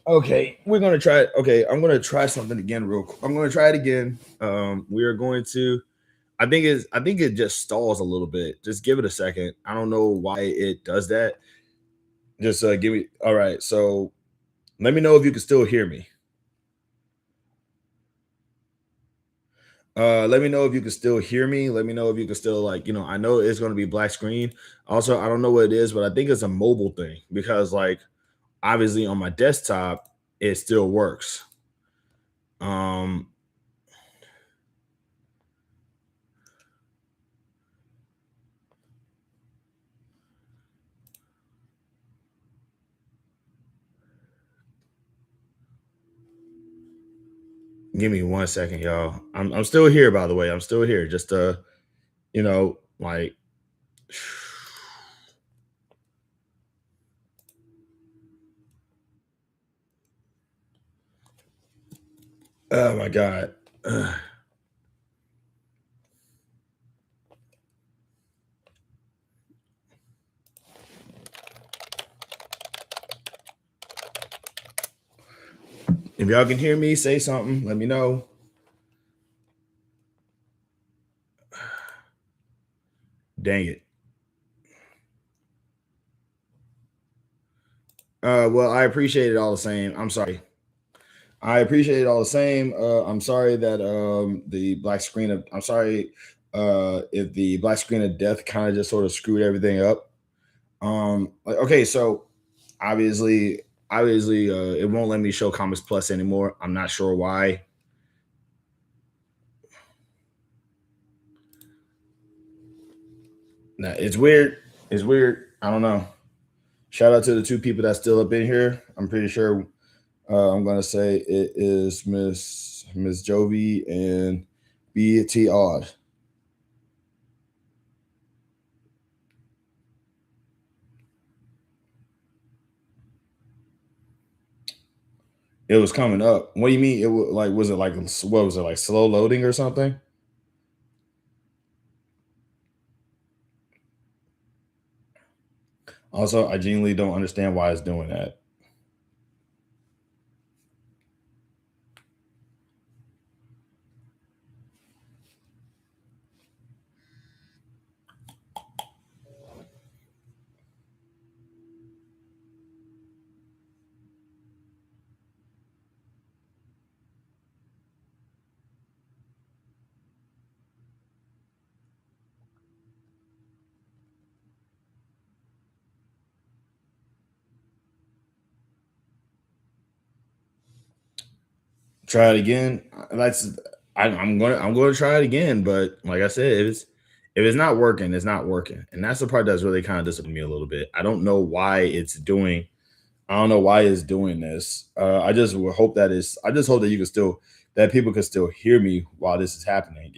Okay, we're gonna try it. Okay, I'm gonna try something again real quick. I'm gonna try it again. We are going to. I think it just stalls a little bit. Just give it a second. I don't know why it does that. Just give me. All right. So let me know if you can still hear me. Let me know if you can still hear me. Let me know if you can still like, you know, I know it's going to be black screen. Also, I don't know what it is, but I think it's a mobile thing because like obviously on my desktop, it still works. Give me 1 second, y'all. I'm still here, by the way. I'm still here. Just you know, like Oh my god. Ugh. If y'all can hear me, say something. Let me know. Dang it. Well, I appreciate it all the same. I'm sorry. I appreciate it all the same. I'm sorry that the black screen of I'm sorry if the black screen of death kind of just sort of screwed everything up. Okay, so obviously it won't let me show Comics Plus anymore. I'm not sure why. Nah, it's weird. It's weird. I don't know. Shout out to the two people that's still up in here. I'm pretty sure I'm gonna say it is Miss Jovi and BT Odd. It was coming up. What do you mean? It was like what was it like slow loading or something? Also, I genuinely don't understand why it's doing that. Try it again. I'm going to try it again, but like I said, if it's not working, it's not working, and that's the part that's really kind of disappointed me a little bit. I don't know why it's doing. I don't know why it's doing this. I just will hope that is. I just hope that you can still that people can still hear me while this is happening.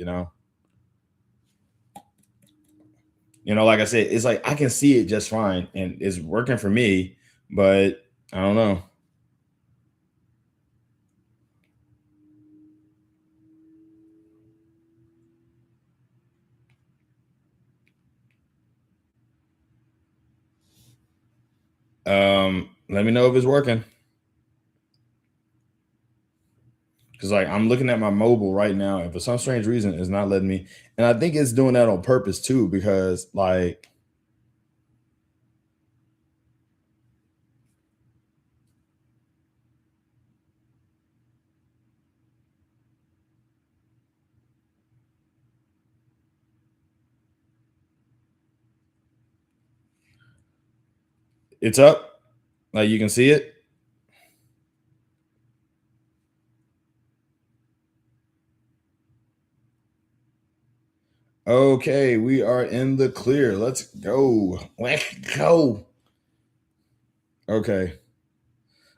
Like I said, it's like I can see it just fine, and it's working for me, but I don't know. Let me know if it's working. Because like I'm looking at my mobile right now, and for some strange reason, it's not letting me. And I think it's doing that on purpose too, because like it's up, like you can see it. Okay, we are in the clear. Let's go. Let's go. Okay.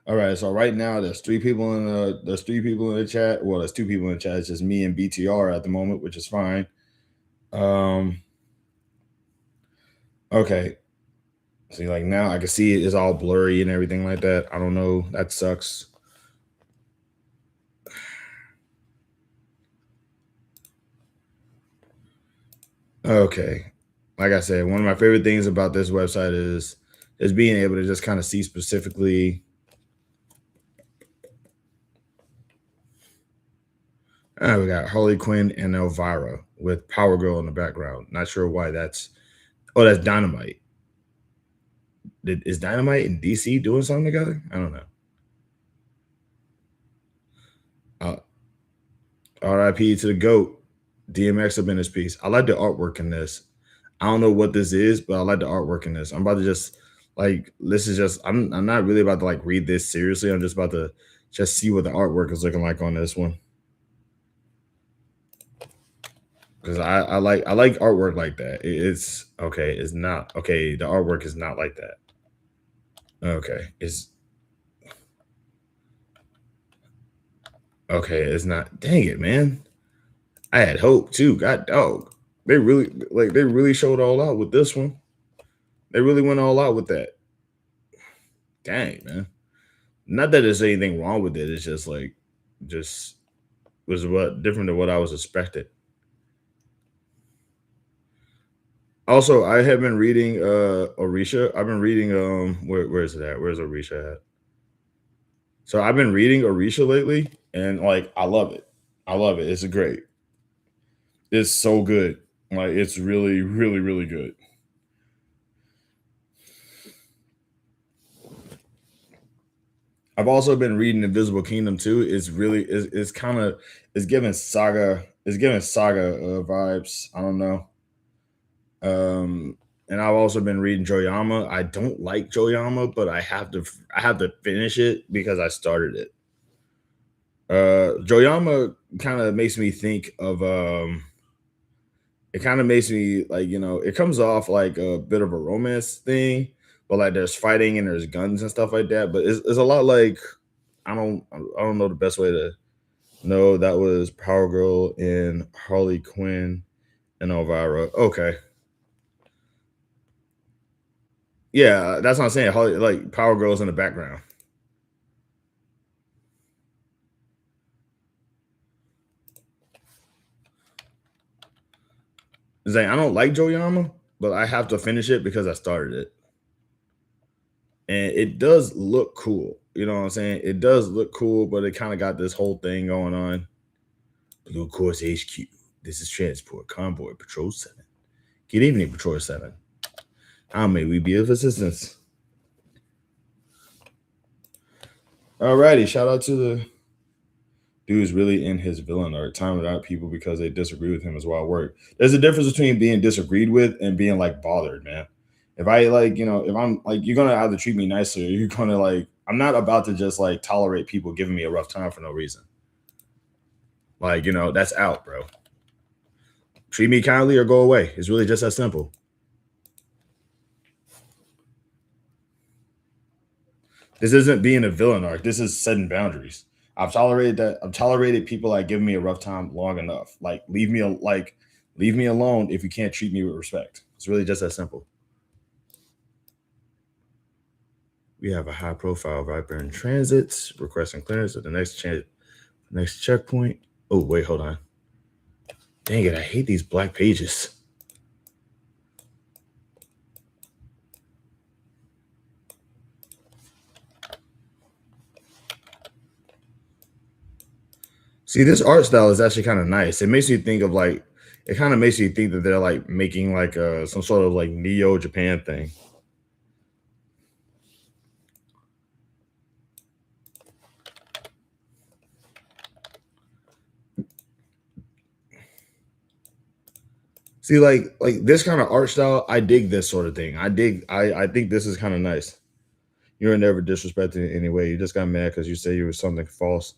All right. So right now there's three people in the chat. Well, there's two people in the chat. It's just me and BTR at the moment, which is fine. Okay. See, like now I can see it is all blurry and everything like that. I don't know. That sucks. Okay. Like I said, one of my favorite things about this website is being able to just kind of see specifically. We got Harley Quinn and Elvira with Power Girl in the background. Not sure why that's. Oh, that's Dynamite. Is Dynamite and DC doing something together? I don't know. R.I.P. to the GOAT. DMX up in this piece. I like the artwork in this. I don't know what this is, but I like the artwork in this. I'm about to just like this is just I'm not really about to like read this seriously. I'm just about to just see what the artwork is looking like on this one. Because I like artwork like that. It's okay, it's not okay. The artwork is not like that. Okay, it's okay, it's not. Dang it, man. I had hope too. God dog. They really showed all out with this one. They really went all out with that. Dang, man. Not that there's anything wrong with it. It's just like was what different than what I was expected. Also, I have been reading Orisha. I've been reading where is it at? Where's Orisha at? So I've been reading Orisha lately, and like I love it. I love it. It's great. It's so good. Like it's really, really, really good. I've also been reading Invisible Kingdom too. It's really it's kind of it's giving saga vibes. I don't know. And I've also been reading Joyama. I don't like Joyama, but I have to finish it because I started it. Joyama kind of makes me think of it kind of makes me like, it comes off like a bit of a romance thing, but like there's fighting and there's guns and stuff like that. But it's a lot like I don't know the best way to know. That was Power Girl and Harley Quinn and Elvira. Okay. Yeah, that's what I'm saying. Harley, like Power Girl's in the background. Zane, I don't like Joyama, but I have to finish it because I started it. And it does look cool. You know what I'm saying? It does look cool, but it kind of got this whole thing going on. Blue Course HQ. This is Transport Convoy Patrol 7. Good evening, Patrol 7. How may we be of assistance? Alrighty, shout out to the dude's really in his villain art, timing out people because they disagree with him is wild work. There's a difference between being disagreed with and being like bothered, man. If I like, if I'm like, you're gonna either treat me nicely or you're gonna like, I'm not about to just like tolerate people giving me a rough time for no reason. Like, that's out, bro. Treat me kindly or go away. It's really just that simple. This isn't being a villain arc. This is setting boundaries. I've tolerated that. I've tolerated people like giving me a rough time long enough. Like leave me alone if you can't treat me with respect. It's really just that simple. We have a high profile Viper in transit requesting clearance at the next checkpoint. Oh, wait, hold on. Dang it, I hate these black pages. See, this art style is actually kind of nice. It makes you think of like, it kind of makes you think that they're like making like some sort of like Neo Japan thing. See, like this kind of art style, I dig this sort of thing. I think this is kind of nice. You were never disrespected in any way. You just got mad because you said you were something false.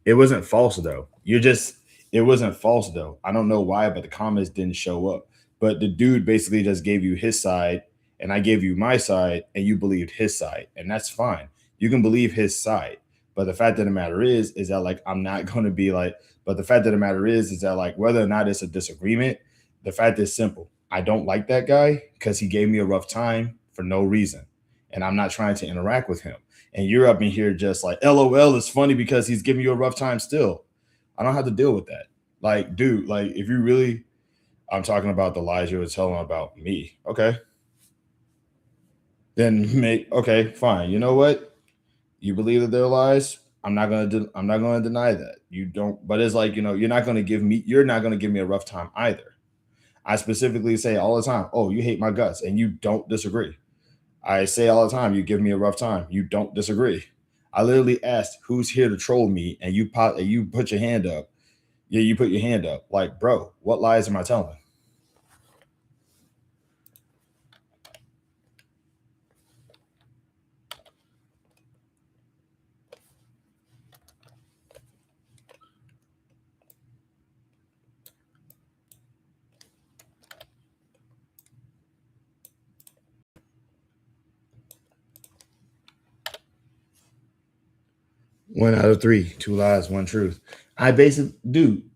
It wasn't false though. It wasn't false though. I don't know why, but the comments didn't show up. But the dude basically just gave you his side, and I gave you my side, and you believed his side, and that's fine. You can believe his side, but the fact of the matter is that like I'm not going to be like. But the fact of the matter is that like whether or not it's a disagreement, the fact is simple. I don't like that guy because he gave me a rough time for no reason, and I'm not trying to interact with him. And you're up in here just like, LOL, it's funny because he's giving you a rough time still. I don't have to deal with that. Like, dude, like if you really, I'm talking about the lies you were telling about me. Okay. Then okay, fine. You know what? You believe that they're lies. I'm not gonna deny that. You don't, but it's like, you're not gonna give me a rough time either. I specifically say all the time, oh, you hate my guts, and you don't disagree. I say all the time, you give me a rough time. You don't disagree. I literally asked who's here to troll me, and you put your hand up. Yeah, you put your hand up. Like, bro, what lies am I telling? One out of three, two lies, one truth. I basically, dude.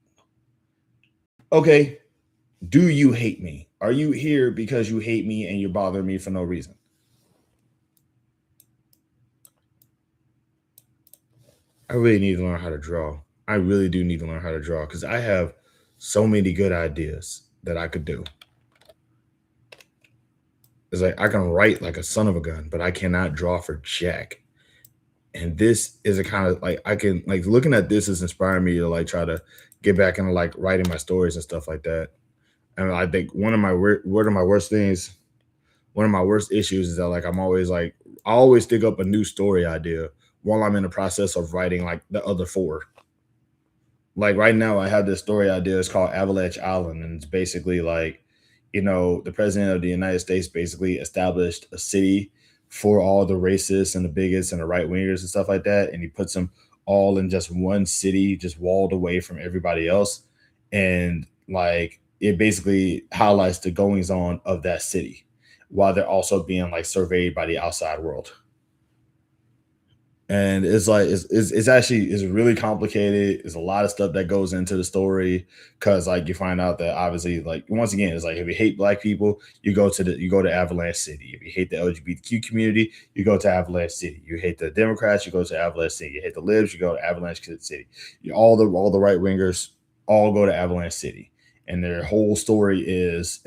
Okay, do you hate me? Are you here because you hate me and you're bothering me for no reason? I really need to learn how to draw. I really do need to learn how to draw because I have so many good ideas that I could do. It's like I can write like a son of a gun, but I cannot draw for jack. And this is a kind of like I can like looking at this is inspiring me to like try to get back into like writing my stories and stuff like that. And I think one of my worst issues is that like I'm always like I always dig up a new story idea while I'm in the process of writing like the other four. Like right now, I have this story idea. It's called Avalanche Island, and it's basically like, the president of the United States basically established a city for all the racists and the bigots and the right wingers and stuff like that, and he puts them all in just one city, just walled away from everybody else, and like it basically highlights the goings on of that city, while they're also being like surveyed by the outside world. And it's like it's actually it's really complicated. There's a lot of stuff that goes into the story because like you find out that obviously like once again it's like if you hate black people you go to Avalanche City. If you hate the LGBTQ community you go to Avalanche City. You hate the Democrats you go to Avalanche City. You hate the libs you go to Avalanche City. All the right wingers all go to Avalanche City. And the whole story is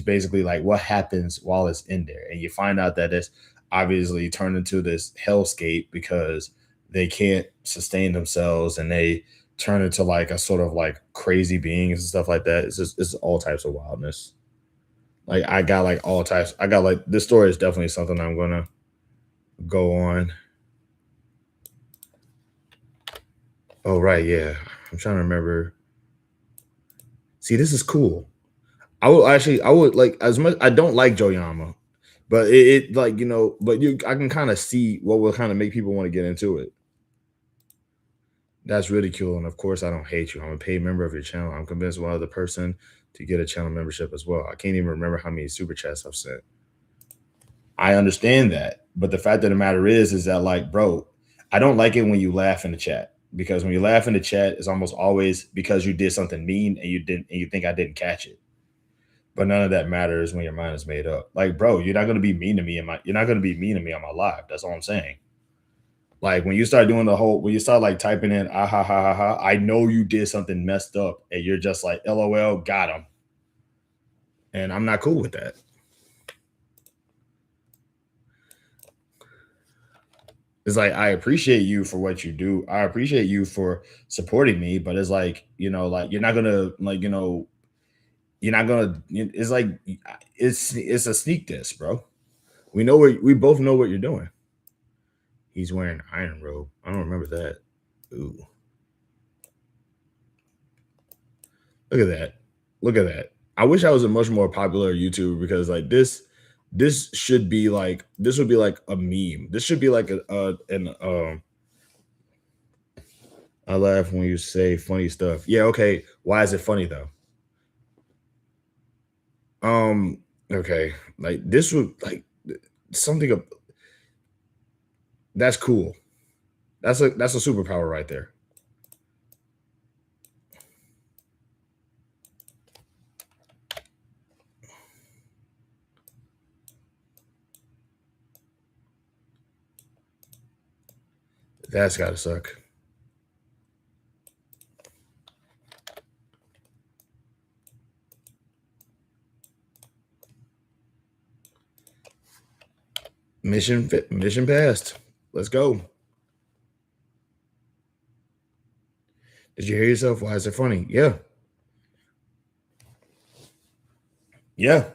basically like what happens while it's in there. And you find out that it's obviously turned into this hellscape because they can't sustain themselves and they turn into like a sort of like crazy beings and stuff like that. It's all types of wildness. Like I got like all types. I got like this story is definitely something I'm gonna go on. Oh right, yeah. I'm trying to remember. See, this is cool. I would like as much I don't like Joyama. But it like, I can kind of see what will kind of make people want to get into it. That's really cool. And of course, I don't hate you. I'm a paid member of your channel. I'm convinced one other person to get a channel membership as well. I can't even remember how many super chats I've sent. I understand that. But the fact of the matter is that like, bro, I don't like it when you laugh in the chat. Because when you laugh in the chat, it's almost always because you did something mean and you think I didn't catch it. But none of that matters when your mind is made up. Like, bro, you're not gonna be mean to me you're not gonna be mean to me on my live. That's all I'm saying. Like when you start doing when you start like typing in ah ha ha ha ha, I know you did something messed up, and you're just like LOL, got him. And I'm not cool with that. It's like I appreciate you for what you do. I appreciate you for supporting me, but it's like, like you're not gonna like, you're not gonna. It's like it's a sneak diss, bro. We both know what you're doing. He's wearing iron robe. I don't remember that. Ooh, look at that. Look at that. I wish I was a much more popular YouTuber because like this should be like this would be like a meme. This should be like I laugh when you say funny stuff. Yeah, okay. Why is it funny though? Okay, like this would like something of that's cool. That's a superpower right there. That's gotta suck. Mission passed. Let's go. Did you hear yourself? Why is it funny? Yeah. Yeah.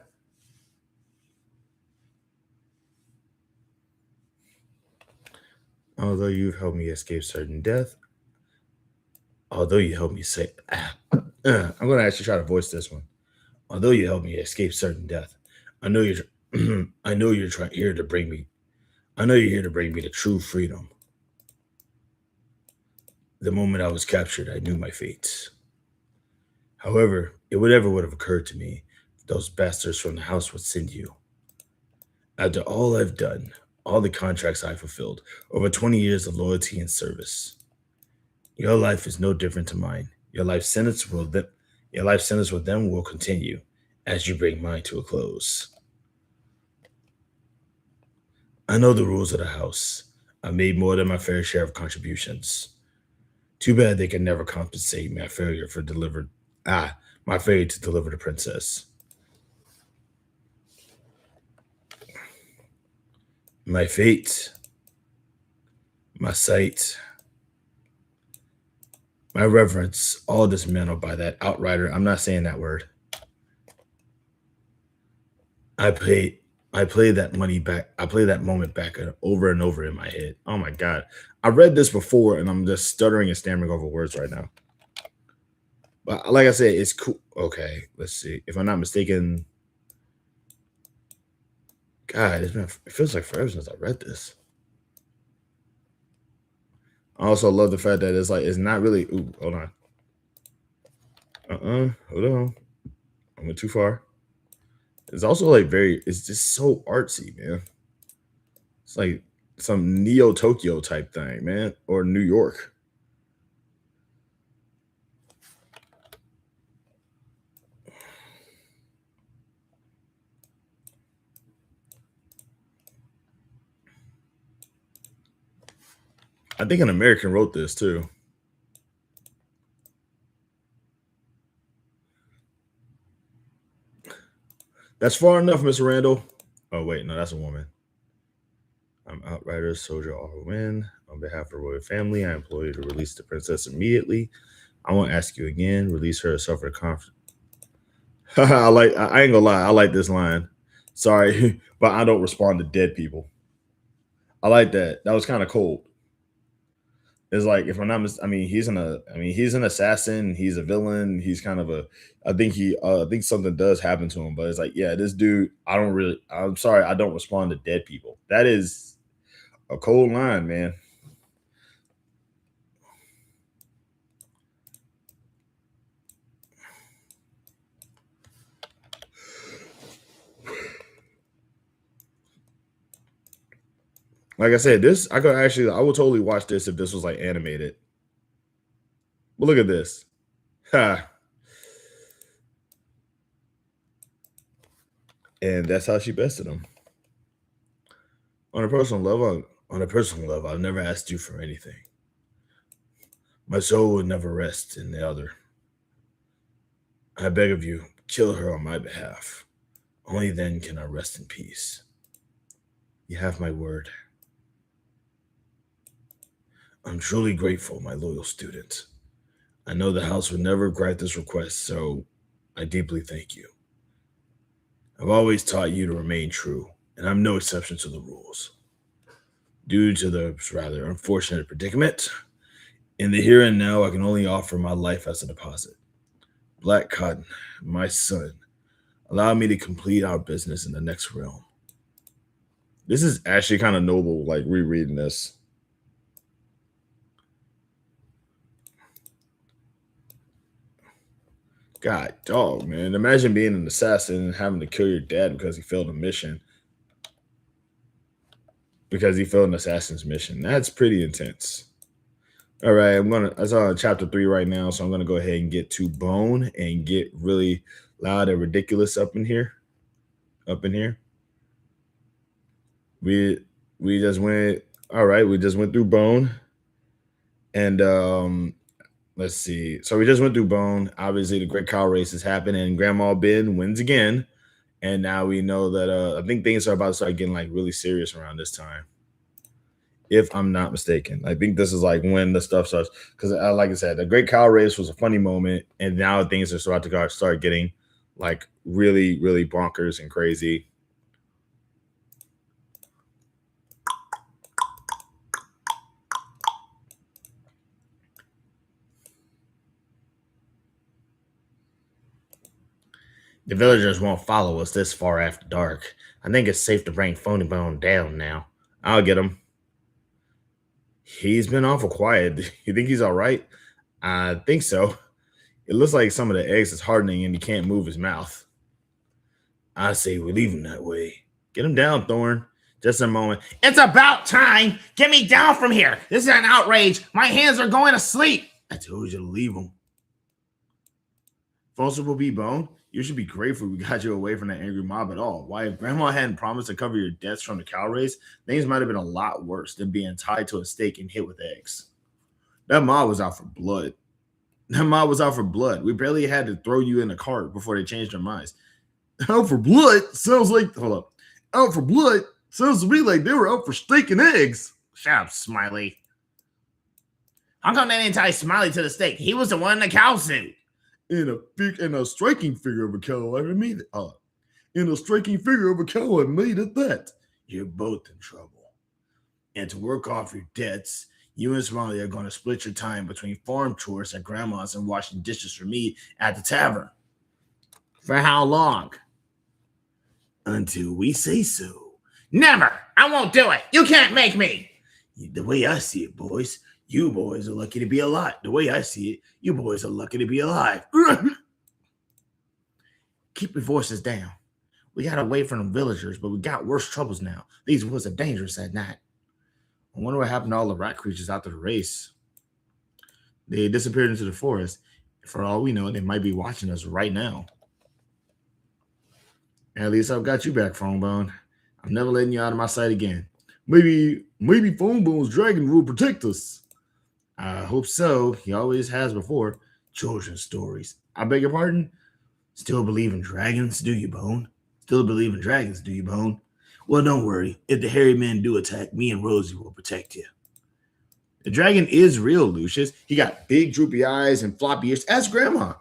Although you've helped me escape certain death. Although you helped me say, I'm going to actually try to voice this one. Although you helped me escape certain death, I know you're here to bring me. I know you're here to bring me to true freedom. The moment I was captured, I knew my fate. However, it would have occurred to me those bastards from the house would send you. After all I've done, all the contracts I fulfilled, over 20 years of loyalty and service, your life is no different to mine. Your life sentence with them will continue as you bring mine to a close. I know the rules of the house. I made more than my fair share of contributions Too bad they can never compensate my failure for delivered my failure to deliver the princess. My fate, my sight, my reverence, all dismantled by that outrider. I'm not saying that word. I play that money back. I play that moment back over and over in my head. Oh my God. I read this before and I'm just stuttering and stammering over words right now. But like I said, it's cool. Okay, let's see. If I'm not mistaken, God, it feels like forever since I read this. I also love the fact that it's not really. Ooh, hold on. Hold on. I went too far. It's also like it's just so artsy, man. It's like some Neo Tokyo type thing, man, or New York. I think an American wrote this too. That's far enough, Mr. Randall. Oh, wait, no, that's a woman. I'm Outrider, soldier, all win. On behalf of the royal family, I implore you to release the princess immediately. I won't ask you again. Release her to suffer conflict. I ain't gonna lie, I like this line. Sorry, but I don't respond to dead people. I like that. That was kind of cold. It's like, if I'm not he's an assassin, he's a villain, he's kind of I think something does happen to him, but it's like, yeah, this dude, I'm sorry, I don't respond to dead people. That is a cold line, man. Like I said, I would totally watch this if this was like animated. But look at this. Ha. And that's how she bested him. On a personal level, I've never asked you for anything. My soul would never rest in the other. I beg of you, kill her on my behalf. Only then can I rest in peace. You have my word. I'm truly grateful, my loyal student. I know the house would never grant this request, so I deeply thank you. I've always taught you to remain true, and I'm no exception to the rules. Due to the rather unfortunate predicament, in the here and now, I can only offer my life as a deposit. Black Cotton, my son, allow me to complete our business in the next realm. This is actually kind of noble, like rereading this. God, dog, man. Imagine being an assassin and having to kill your dad because he failed a mission. Because he failed an assassin's mission. That's pretty intense. All right, that's on chapter 3 right now, so I'm gonna go ahead and get to bone and get really loud and ridiculous up in here. We just went. All right, we just went through bone, and let's see. So we just went through bone. Obviously, the Great Cow Race has happened, and Grandma Ben wins again. And now we know that I think things are about to start getting like really serious around this time. If I'm not mistaken, I think this is like when the stuff starts. Because like I said, the Great Cow Race was a funny moment, and now things are about to start getting like really, really bonkers and crazy. The villagers won't follow us this far after dark. I think it's safe to bring Phony Bone down now. I'll get him. He's been awful quiet. You think he's all right? I think so. It looks like some of the eggs is hardening and he can't move his mouth. I say we leave him that way. Get him down, Thorn. Just a moment. It's about time. Get me down from here. This is an outrage. My hands are going to sleep. I told you to leave him. Falsible B Bone, you should be grateful we got you away from that angry mob at all. Why, if Grandma hadn't promised to cover your debts from the cow race, things might have been a lot worse than being tied to a stake and hit with eggs. That mob was out for blood. That mob was out for blood. We barely had to throw you in a cart before they changed their minds. Out for blood sounds like, hold up. Out for blood sounds to me like they were out for steak and eggs. Shut up, Smiley. How come they didn't tie Smiley to the stake? He was the one in the cow suit. In a striking figure of a cow, I made it. In a striking figure of a cow, I made it that. You're both in trouble. And to work off your debts, you and Smiley are going to split your time between farm chores at grandma's and washing dishes for me at the tavern. For how long? Until we say so. Never. I won't do it. You can't make me. The way I see it, boys, you boys are lucky to be alive. The way I see it, you boys are lucky to be alive. Keep your voices down. We got away from the villagers, but we got worse troubles now. These woods are dangerous at night. I wonder what happened to all the rat creatures after the race. They disappeared into the forest. For all we know, they might be watching us right now. At least I've got you back, Phonebone. I'm never letting you out of my sight again. Maybe Phonebone's dragon will protect us. I hope so. He always has before. Children's stories. I beg your pardon? Still believe in dragons, do you, Bone? Still believe in dragons, do you, Bone? Well, don't worry. If the hairy men do attack, me and Rosie will protect you. The dragon is real, Lucius. He got big droopy eyes and floppy ears. Ask Grandma.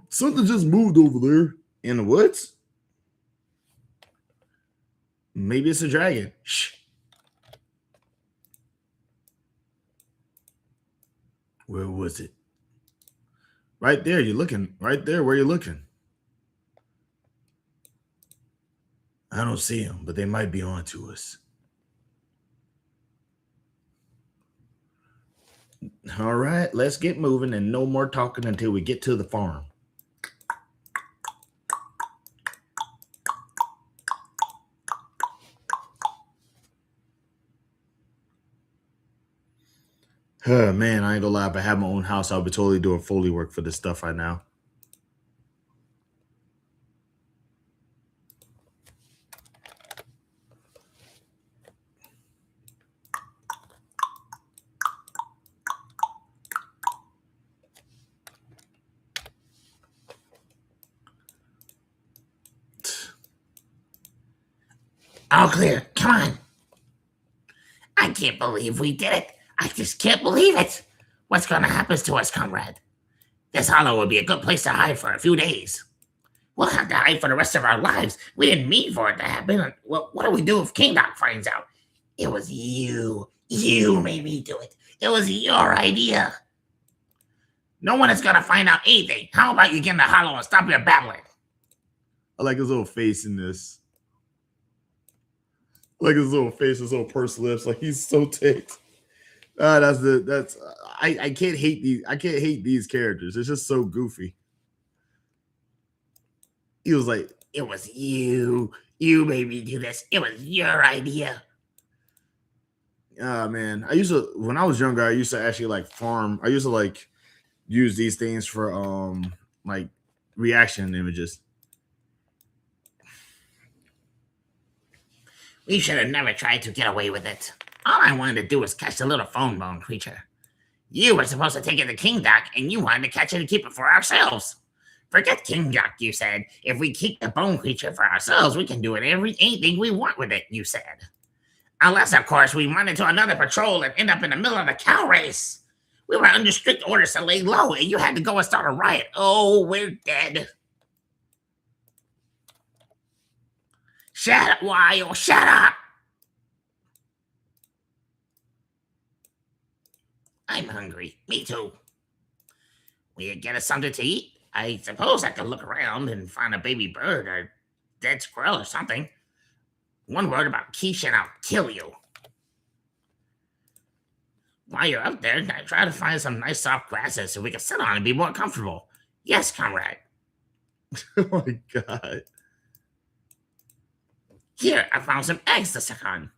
Something just moved over there. In the woods? Maybe it's a dragon. Shh. Where was it? Right there. You're looking. Right there where you're looking. I don't see them, but they might be on to us. All right, let's get moving and no more talking until we get to the farm. Oh, man, I ain't gonna lie. If I had my own house, I'll be totally doing Foley work for this stuff right now. All clear. Come on. I can't believe we did it. I just can't believe it. What's going to happen to us, comrade? This hollow will be a good place to hide for a few days. We'll have to hide for the rest of our lives. We didn't mean for it to happen. Well, what do we do if King Doc finds out? It was you. You made me do it. It was your idea. No one is going to find out anything. How about you get in the hollow and stop your babbling? I like his little face in this. Like his little face, his little pursed lips, like he's so ticked. I can't hate these characters. It's just so goofy. He was like, it was you. You made me do this. It was your idea. Man, when I was younger, I used to actually like farm. I used to like use these things for like reaction images. We should have never tried to get away with it. All I wanted to do was catch the little Phonebone creature. You were supposed to take it to King Doc, and you wanted to catch it and keep it for ourselves. Forget King Doc, you said. If we keep the bone creature for ourselves, we can do anything we want with it, you said. Unless, of course, we run into another patrol and end up in the middle of the cow race. We were under strict orders to lay low, and you had to go and start a riot. Oh, we're dead. Shut up, Wyle. Shut up. I'm hungry. Me too. Will you get us something to eat? I suppose I could look around and find a baby bird or dead squirrel or something. One word about Keisha and I'll kill you. While you're up there, try to find some nice soft grasses so we can sit on and be more comfortable. Yes, comrade. Oh my God. Here, I found some eggs to suck on.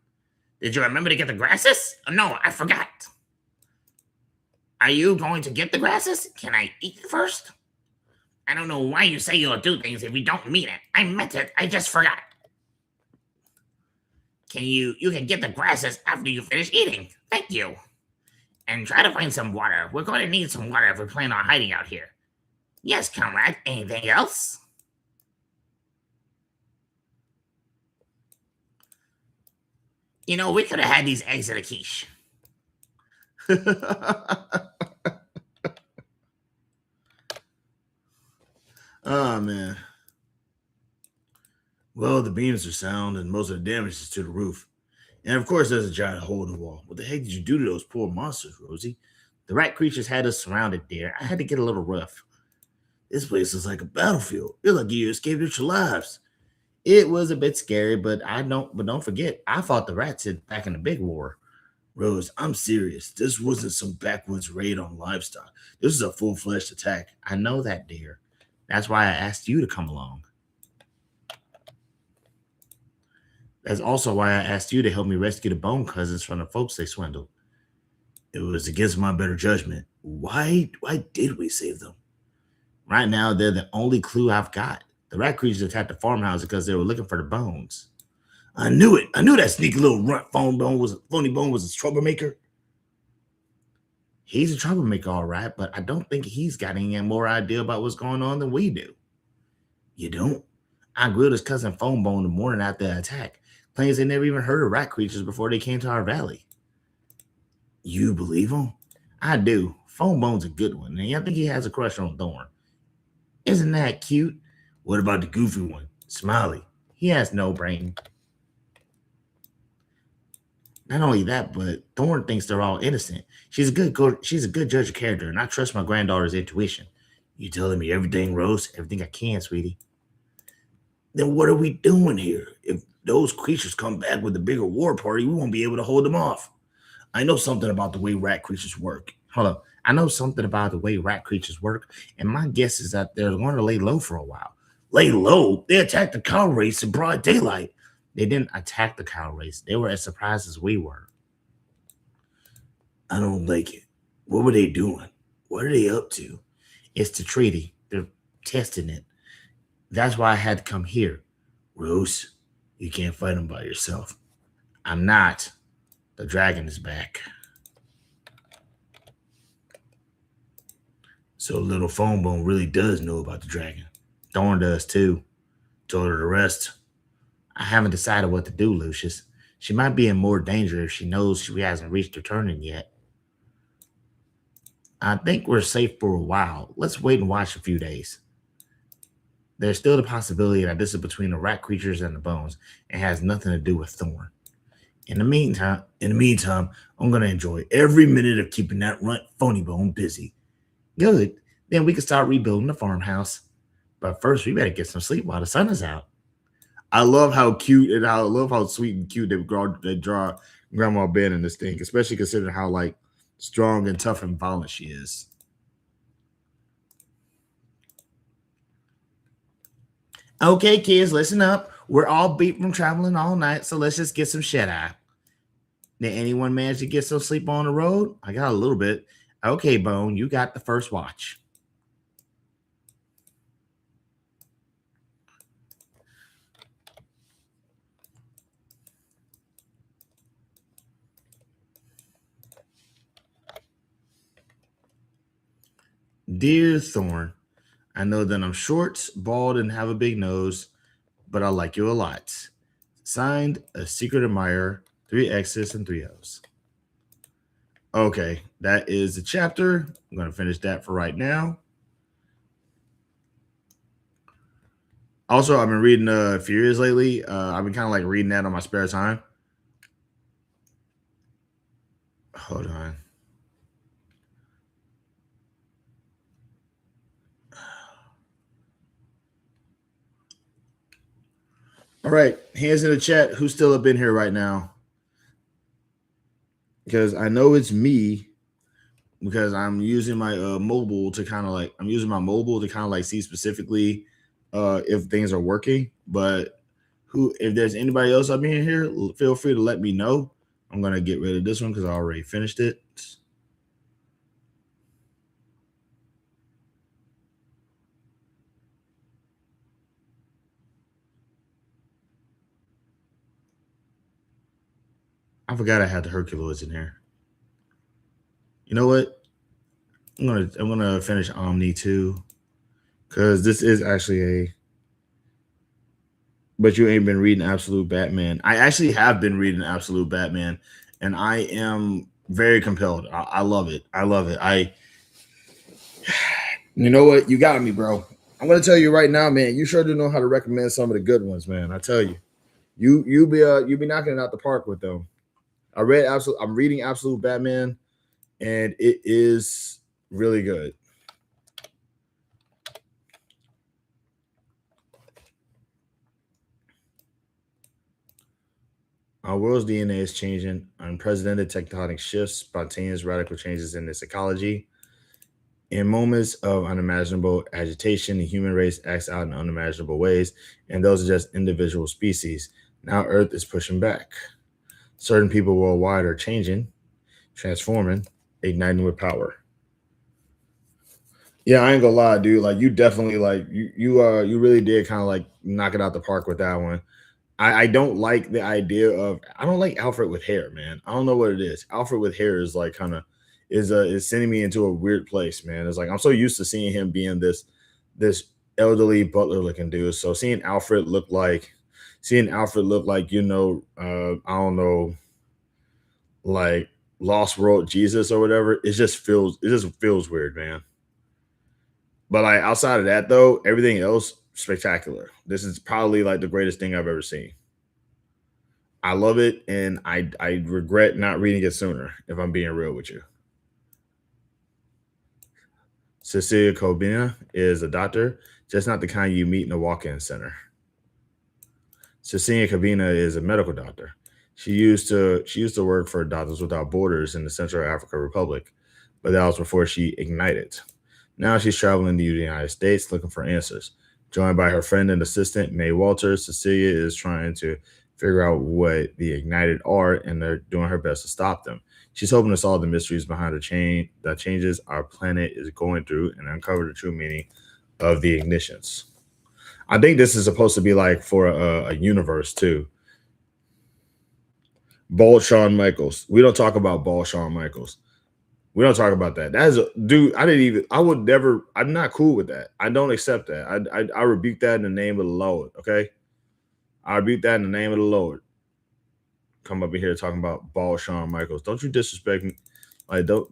Did you remember to get the grasses? Oh, no, I forgot. Are you going to get the grasses? Can I eat it first? I don't know why you say you'll do things if you don't mean it. I meant it. I just forgot. You can get the grasses after you finish eating. Thank you. and try to find some water. We're going to need some water if we plan on hiding out here. Yes, comrade. Anything else? You know, we could have had these eggs at a quiche. Oh, man. Well, the beams are sound and most of the damage is to the roof. And of course, there's a giant hole in the wall. What the heck did you do to those poor monsters, Rosie? The rat creatures had us surrounded, dear. I had to get a little rough. This place is like a battlefield. You're lucky you escaped with your lives. It was a bit scary, but don't forget, I fought the rats back in the big war. Rose, I'm serious. This wasn't some backwoods raid on livestock. This is a full-fledged attack. I know that, dear. That's why I asked you to come along. That's also why I asked you to help me rescue the Bone Cousins from the folks they swindled. It was against my better judgment. Why did we save them? Right now, they're the only clue I've got. The rat creatures attacked the farmhouse because they were looking for the bones. I knew it. I knew that sneaky little runt Phony Bone was a troublemaker. He's a troublemaker, all right, but I don't think he's got any more idea about what's going on than we do. You don't? I grilled his cousin Phone Bone the morning after the attack. Claims they never even heard of rat creatures before they came to our valley. You believe him? I do. Phone Bone's a good one, and I think he has a crush on Thorn. Isn't that cute? What about the goofy one, Smiley? He has no brain. Not only that, but Thorn thinks they're all innocent. She's a good judge of character, and I trust my granddaughter's intuition. You telling me everything, Rose? Everything I can, sweetie. Then what are we doing here? If those creatures come back with a bigger war party, we won't be able to hold them off. I know something about the way rat creatures work. Hold up. I know something about the way rat creatures work, and my guess is that they're going to lay low for a while. Lay low? They attacked the cow race in broad daylight. They didn't attack the cow race. They were as surprised as we were. I don't like it. What were they doing? What are they up to? It's the treaty. They're testing it. That's why I had to come here. Rose, you can't fight them by yourself. I'm not. The dragon is back. So little Phone Bone really does know about the dragon. Thorn does too. Told her the rest. I haven't decided what to do, Lucius. She might be in more danger if she knows she hasn't reached her turning yet. I think we're safe for a while. Let's wait and watch a few days. There's still the possibility that this is between the rat creatures and the bones and has nothing to do with Thorn. In the meantime, I'm gonna enjoy every minute of keeping that runt Phony Bone busy. Good. Then we can start rebuilding the farmhouse. But first, we better get some sleep while the sun is out. I love how cute and I love how sweet and cute they draw Grandma Ben in this thing, especially considering how like strong and tough and violent she is. Okay, kids, listen up. We're all beat from traveling all night, so let's just get some shut-eye. Did anyone manage to get some sleep on the road? I got a little bit. Okay, Bone, you got the first watch. Dear Thorn, I know that I'm short, bald, and have a big nose, but I like you a lot. Signed, A Secret Admirer, 3 X's and 3 O's. Okay, that is the chapter. I'm going to finish that for right now. Also, I've been reading Furious lately. I've been kind of like reading that on my spare time. Hold on. All right, hands in the chat. Who's still up in here right now? Because I know it's me. Because I'm using my mobile to kind of like see specifically if things are working. But if there's anybody else up in here, feel free to let me know. I'm gonna get rid of this one because I already finished it. I forgot I had the Herculoids in here. You know what? I'm gonna finish Omni too, because this is actually a. But you ain't been reading Absolute Batman. I actually have been reading Absolute Batman, and I am very compelled. I love it. I love it. You know what? You got me, bro. I'm gonna tell you right now, man. You sure do know how to recommend some of the good ones, man. I tell you, you be knocking it out the park with them. I'm reading Absolute Batman, and it is really good. Our world's DNA is changing. Unprecedented tectonic shifts, spontaneous radical changes in its ecology. In moments of unimaginable agitation, the human race acts out in unimaginable ways, and those are just individual species. Now Earth is pushing back. Certain people worldwide are changing, transforming, igniting with power. Yeah, I ain't gonna lie, dude. Like you definitely you really did kind of like knock it out the park with that one. I don't like the idea of I don't like Alfred with hair, man. I don't know what it is. Alfred with hair is like kind of is sending me into a weird place, man. It's like I'm so used to seeing him being this elderly butler looking dude. So seeing Alfred look like I don't know, like Lost World Jesus or whatever. It just feels weird, man. But like outside of that though, everything else spectacular. This is probably like the greatest thing I've ever seen. I love it, and I regret not reading it sooner, if I'm being real with you. Cecilia Kobina is a doctor, just not the kind you meet in a walk-in center. Cecilia Kobina is a medical doctor. She used to work for Doctors Without Borders in the Central African Republic, but that was before she ignited. Now she's traveling to the United States looking for answers. Joined by her friend and assistant, May Walters, Cecilia is trying to figure out what the ignited are, and they're doing her best to stop them. She's hoping to solve the mysteries behind the changes our planet is going through and uncover the true meaning of the ignitions. I think this is supposed to be like for a universe too. Bald Shawn Michaels. We don't talk about Bald Shawn Michaels. We don't talk about that. That is a dude. I'm not cool with that. I don't accept that. I rebuke that in the name of the Lord. Okay. I rebuke that in the name of the Lord. Come up in here talking about Bald Shawn Michaels. Don't you disrespect me. Like, don't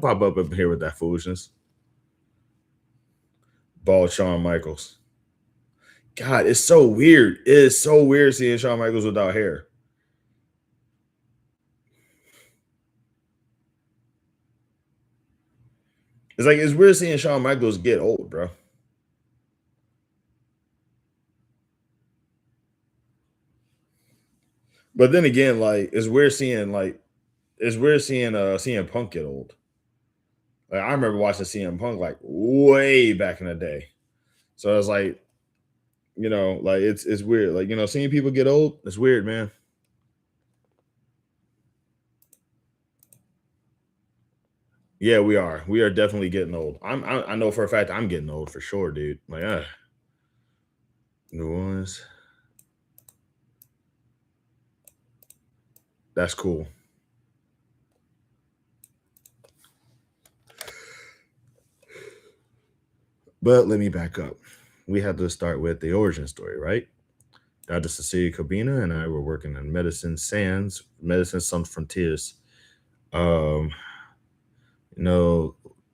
pop up here with that foolishness. Bald Shawn Michaels. God, it's so weird. It is so weird seeing Shawn Michaels without hair. It's weird seeing Shawn Michaels get old, bro. But then again, like it's weird seeing CM Punk get old. Like I remember watching CM Punk like way back in the day. So it's like, like it's weird. Like, seeing people get old, it's weird, man. Yeah, we are. We are definitely getting old. I know for a fact I'm getting old for sure, dude. Like, New Orleans. That's cool. But let me back up. We have to start with the origin story, right? Dr. Cecilia Kobina and I were working in Medicine Sans Frontiers.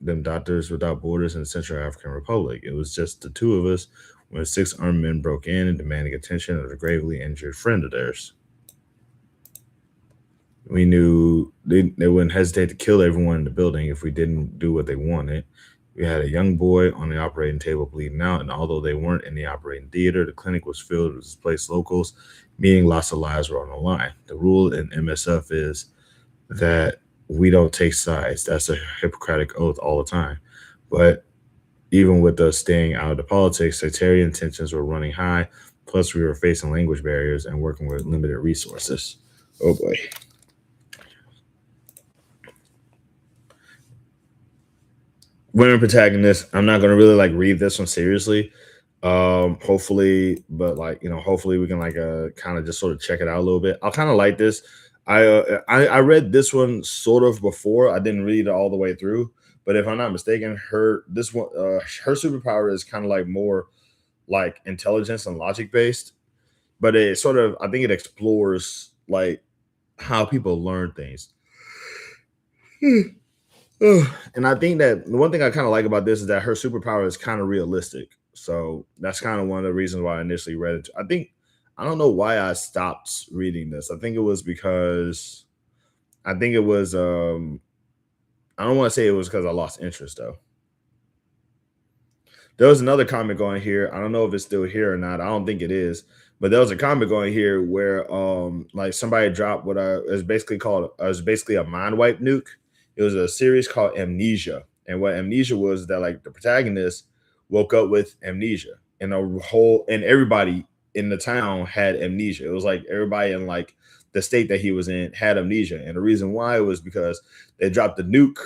Them Doctors Without Borders in the Central African Republic. It was just the two of us when 6 armed men broke in and demanding attention of a gravely injured friend of theirs. We knew they wouldn't hesitate to kill everyone in the building if we didn't do what they wanted. We had a young boy on the operating table bleeding out, and although they weren't in the operating theater, the clinic was filled with displaced locals, meaning lots of lives were on the line. The rule in MSF is that we don't take sides. That's a Hippocratic oath all the time. But even with us staying out of the politics, sectarian tensions were running high. Plus, we were facing language barriers and working with limited resources. Oh, boy. Women protagonists. I'm not going to really read this one seriously. Hopefully we can kind of just sort of check it out a little bit. I'll kind of like this. I read this one sort of before. I didn't read it all the way through, but if I'm not mistaken, her superpower is kind of like more like intelligence and logic based, but it sort of I think it explores like how people learn things. And I think that the one thing I kind of like about this is that her superpower is kind of realistic. So that's kind of one of the reasons why I initially read it. I don't know why I stopped reading this. I think it was because I think it was I don't want to say it was because I lost interest though. There was another comic on here. I don't know if it's still here or not. I don't think it is. But there was a comic on here where like somebody dropped what is basically called it was basically a mind wipe nuke. It was a series called Amnesia. And what Amnesia was that like the protagonist woke up with amnesia and everybody in the town had amnesia. It was like everybody in like the state that he was in had amnesia. And the reason why was because they dropped the nuke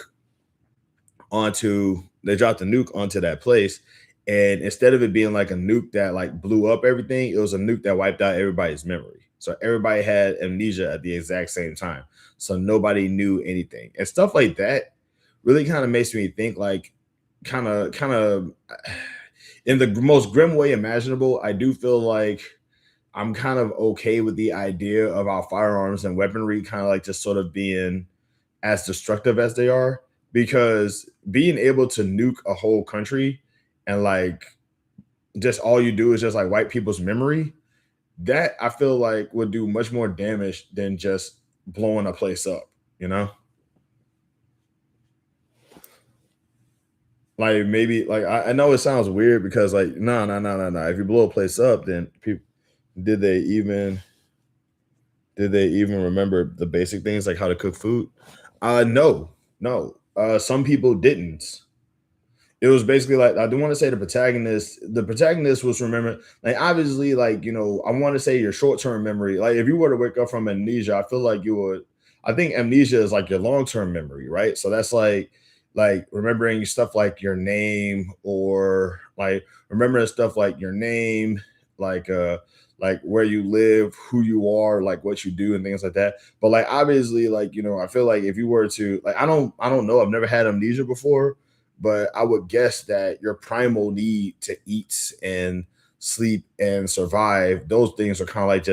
onto that place. And instead of it being like a nuke that like blew up everything, it was a nuke that wiped out everybody's memory. So everybody had amnesia at the exact same time. So nobody knew anything. And stuff like that really kind of makes me think like kind of in the most grim way imaginable. I do feel like I'm kind of okay with the idea of our firearms and weaponry kind of like just sort of being as destructive as they are, because being able to nuke a whole country and like just all you do is just like wipe people's memory, that I feel like would do much more damage than just blowing a place up, you know? Like maybe like I know it sounds weird because like no. If you blow a place up, then people did they even remember the basic things like how to cook food? No. Some people didn't. It was basically like I do want to say the protagonist was remembering like obviously like you know I want to say your short-term memory, like if you were to wake up from amnesia, I feel like you would. I think amnesia is like your long-term memory, right? So that's like remembering stuff like your name or like remembering stuff like your name, like where you live, who you are, like what you do and things like that. But like obviously like you know I feel like if you were to like I don't know, I've never had amnesia before, but I would guess that your primal need to eat and sleep and survive, those things are kind of like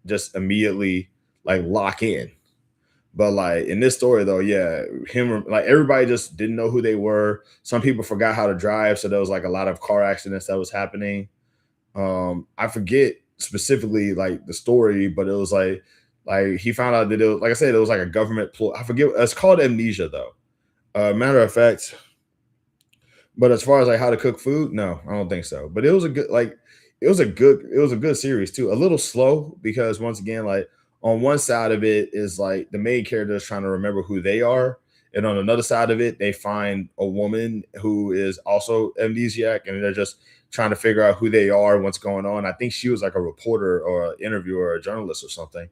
just immediately like lock in. But like in this story though, yeah, him like everybody just didn't know who they were. Some people forgot how to drive, so there was like a lot of car accidents that was happening. I forget specifically like the story, but it was like he found out that it was, like I said, it was like a government ploy. I forget. It's called amnesia though. Matter of fact, but as far as like how to cook food, no, I don't think so. But it was a good series too. A little slow because once again, like on one side of it is like the main character is trying to remember who they are, and on another side of it, they find a woman who is also amnesiac, and they're just trying to figure out who they are and what's going on. I think she was like a reporter or an interviewer or a journalist or something.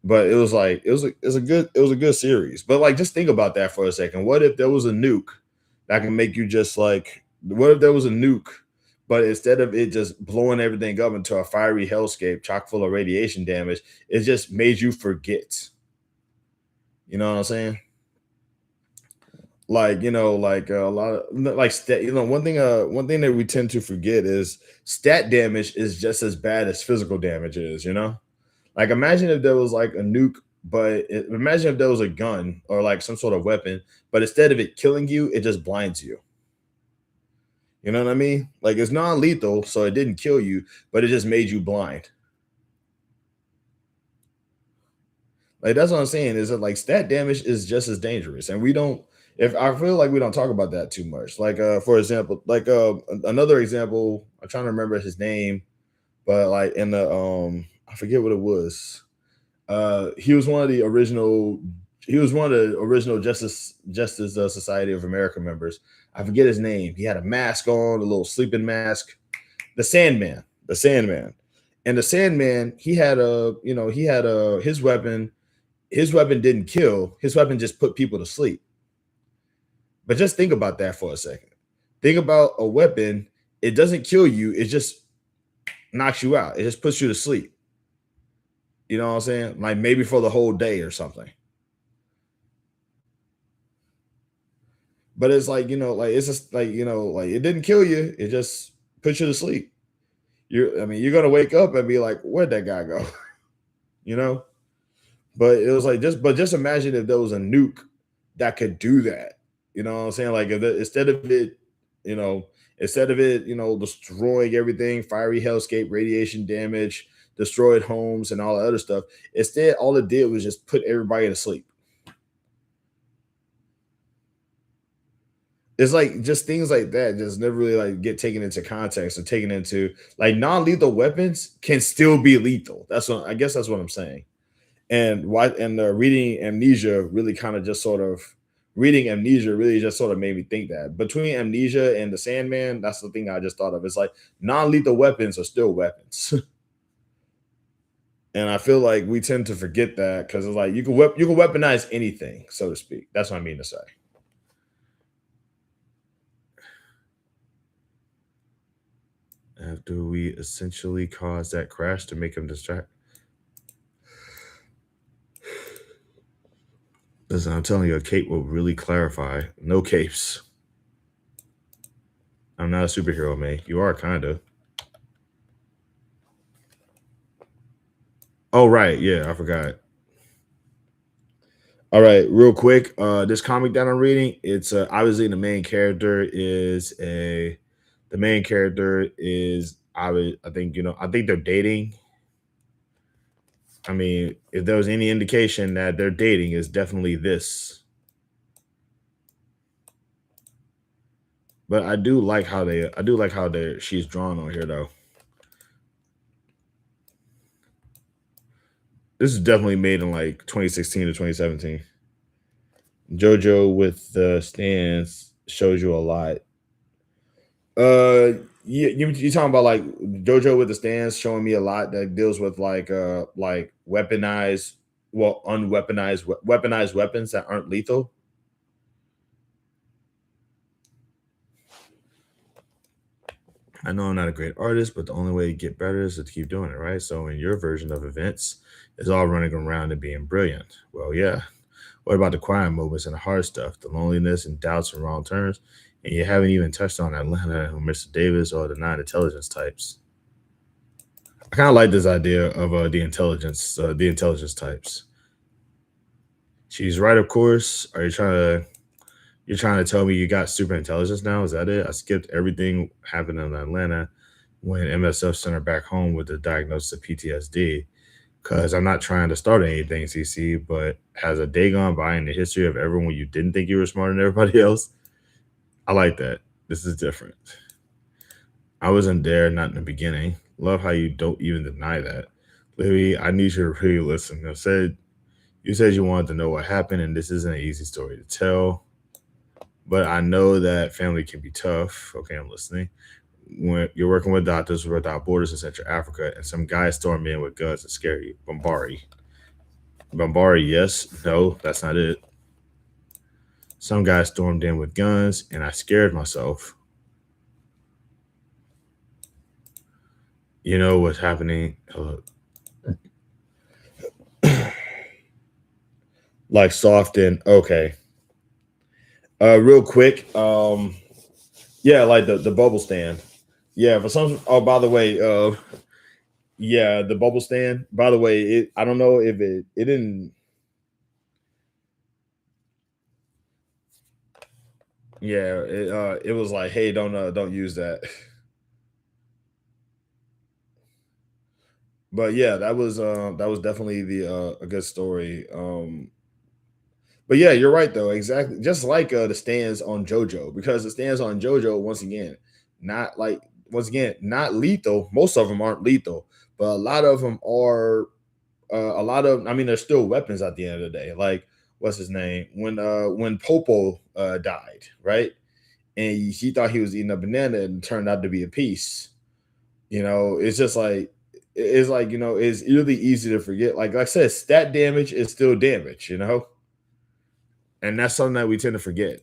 But it was like it was a good series. But like just think about that for a second. What if there was a nuke that can make you just like what if there was a nuke, but instead of it just blowing everything up into a fiery hellscape chock full of radiation damage, it just made you forget. You know what I'm saying? Like, you know, like a lot of like one thing that we tend to forget is stat damage is just as bad as physical damage is, you know? Like imagine if there was like a nuke, but imagine if there was a gun or like some sort of weapon, but instead of it killing you, it just blinds you. You know what I mean? Like it's non-lethal, so it didn't kill you, but it just made you blind. Like that's what I'm saying. Is that like stat damage is just as dangerous, and we don't. If I feel like we don't talk about that too much. Like for example, like another example. I'm trying to remember his name, but like in the I forget what it was. He was one of the original Justice Society of America members. I forget his name. He had a mask on, a little sleeping mask. The Sandman. And the Sandman, he had his weapon. His weapon didn't kill. His weapon just put people to sleep. But just think about that for a second. Think about a weapon. It doesn't kill you. It just knocks you out. It just puts you to sleep. You know what I'm saying? Like maybe for the whole day or something. But it's like, like it's just like, like it didn't kill you. It just put you to sleep. You're gonna wake up and be like, where'd that guy go? you know? But it was like just imagine if there was a nuke that could do that. You know what I'm saying? Like instead of it, destroying everything, fiery hellscape, radiation damage, destroyed homes, and all the other stuff. Instead, all it did was just put everybody to sleep. It's like just things like that just never really like get taken into context or taken into like non-lethal weapons can still be lethal. I guess that's what I'm saying. And reading Amnesia really just sort of made me think that between Amnesia and the Sandman, that's the thing I just thought of. It's like non-lethal weapons are still weapons. And I feel like we tend to forget that because it's like you can weaponize anything, so to speak. That's what I mean to say. After we essentially caused that crash to make him distract. Listen, I'm telling you, a cape will really clarify. No capes. I'm not a superhero, man. You are kind of. Oh, right. Yeah, I forgot. All right, real quick. This comic that I'm reading, it's obviously the main character is I think they're dating. I mean, if there was any indication that they're dating, it's definitely this. But I do like how she's drawn on here though. This is definitely made in like 2016 to 2017. JoJo with the stands shows you a lot. You talking about like JoJo with the stands showing me a lot that deals with like weaponized weapons that aren't lethal. I know I'm not a great artist, but the only way to get better is to keep doing it, right? So in your version of events, it's all running around and being brilliant. Well, yeah. What about the quiet moments and the hard stuff, the loneliness and doubts and wrong turns? And you haven't even touched on Atlanta or Mr. Davis or the 9 intelligence types. I kind of like this idea of the intelligence types. She's right, of course. Are you trying to tell me you got super intelligence now? Is that it? I skipped everything happening in Atlanta when MSF sent her back home with the diagnosis of PTSD. Because I'm not trying to start anything, CC, but has a day gone by in the history of everyone you didn't think you were smarter than everybody else? I like that. This is different. I wasn't there, not in the beginning. Love how you don't even deny that. Libby, I need you to really listen. You said you wanted to know what happened, and this isn't an easy story to tell. But I know that family can be tough. Okay, I'm listening. When you're working with Doctors Without Borders in Central Africa, and some guy stormed in with guns and scare you. Bombari, yes. No, that's not it. Some guy stormed in with guns, and I scared myself. You know what's happening? Like soft and okay. Real quick. Yeah, like the bubble stand. Yeah, for some. Oh, by the way, yeah, the bubble stand. By the way, I don't know if it didn't. Yeah, it was like, hey, don't use that. But yeah, that was definitely a good story. But yeah, you're right though. Exactly, just like the stands on JoJo, because the stands on JoJo not lethal. Most of them aren't lethal, but a lot of them are. I mean, they're still weapons at the end of the day. Like what's his name when Popo died, right? And he thought he was eating a banana and it turned out to be a piece. It's just like it's really easy to forget. Like I said, stat damage is still damage, and that's something that we tend to forget.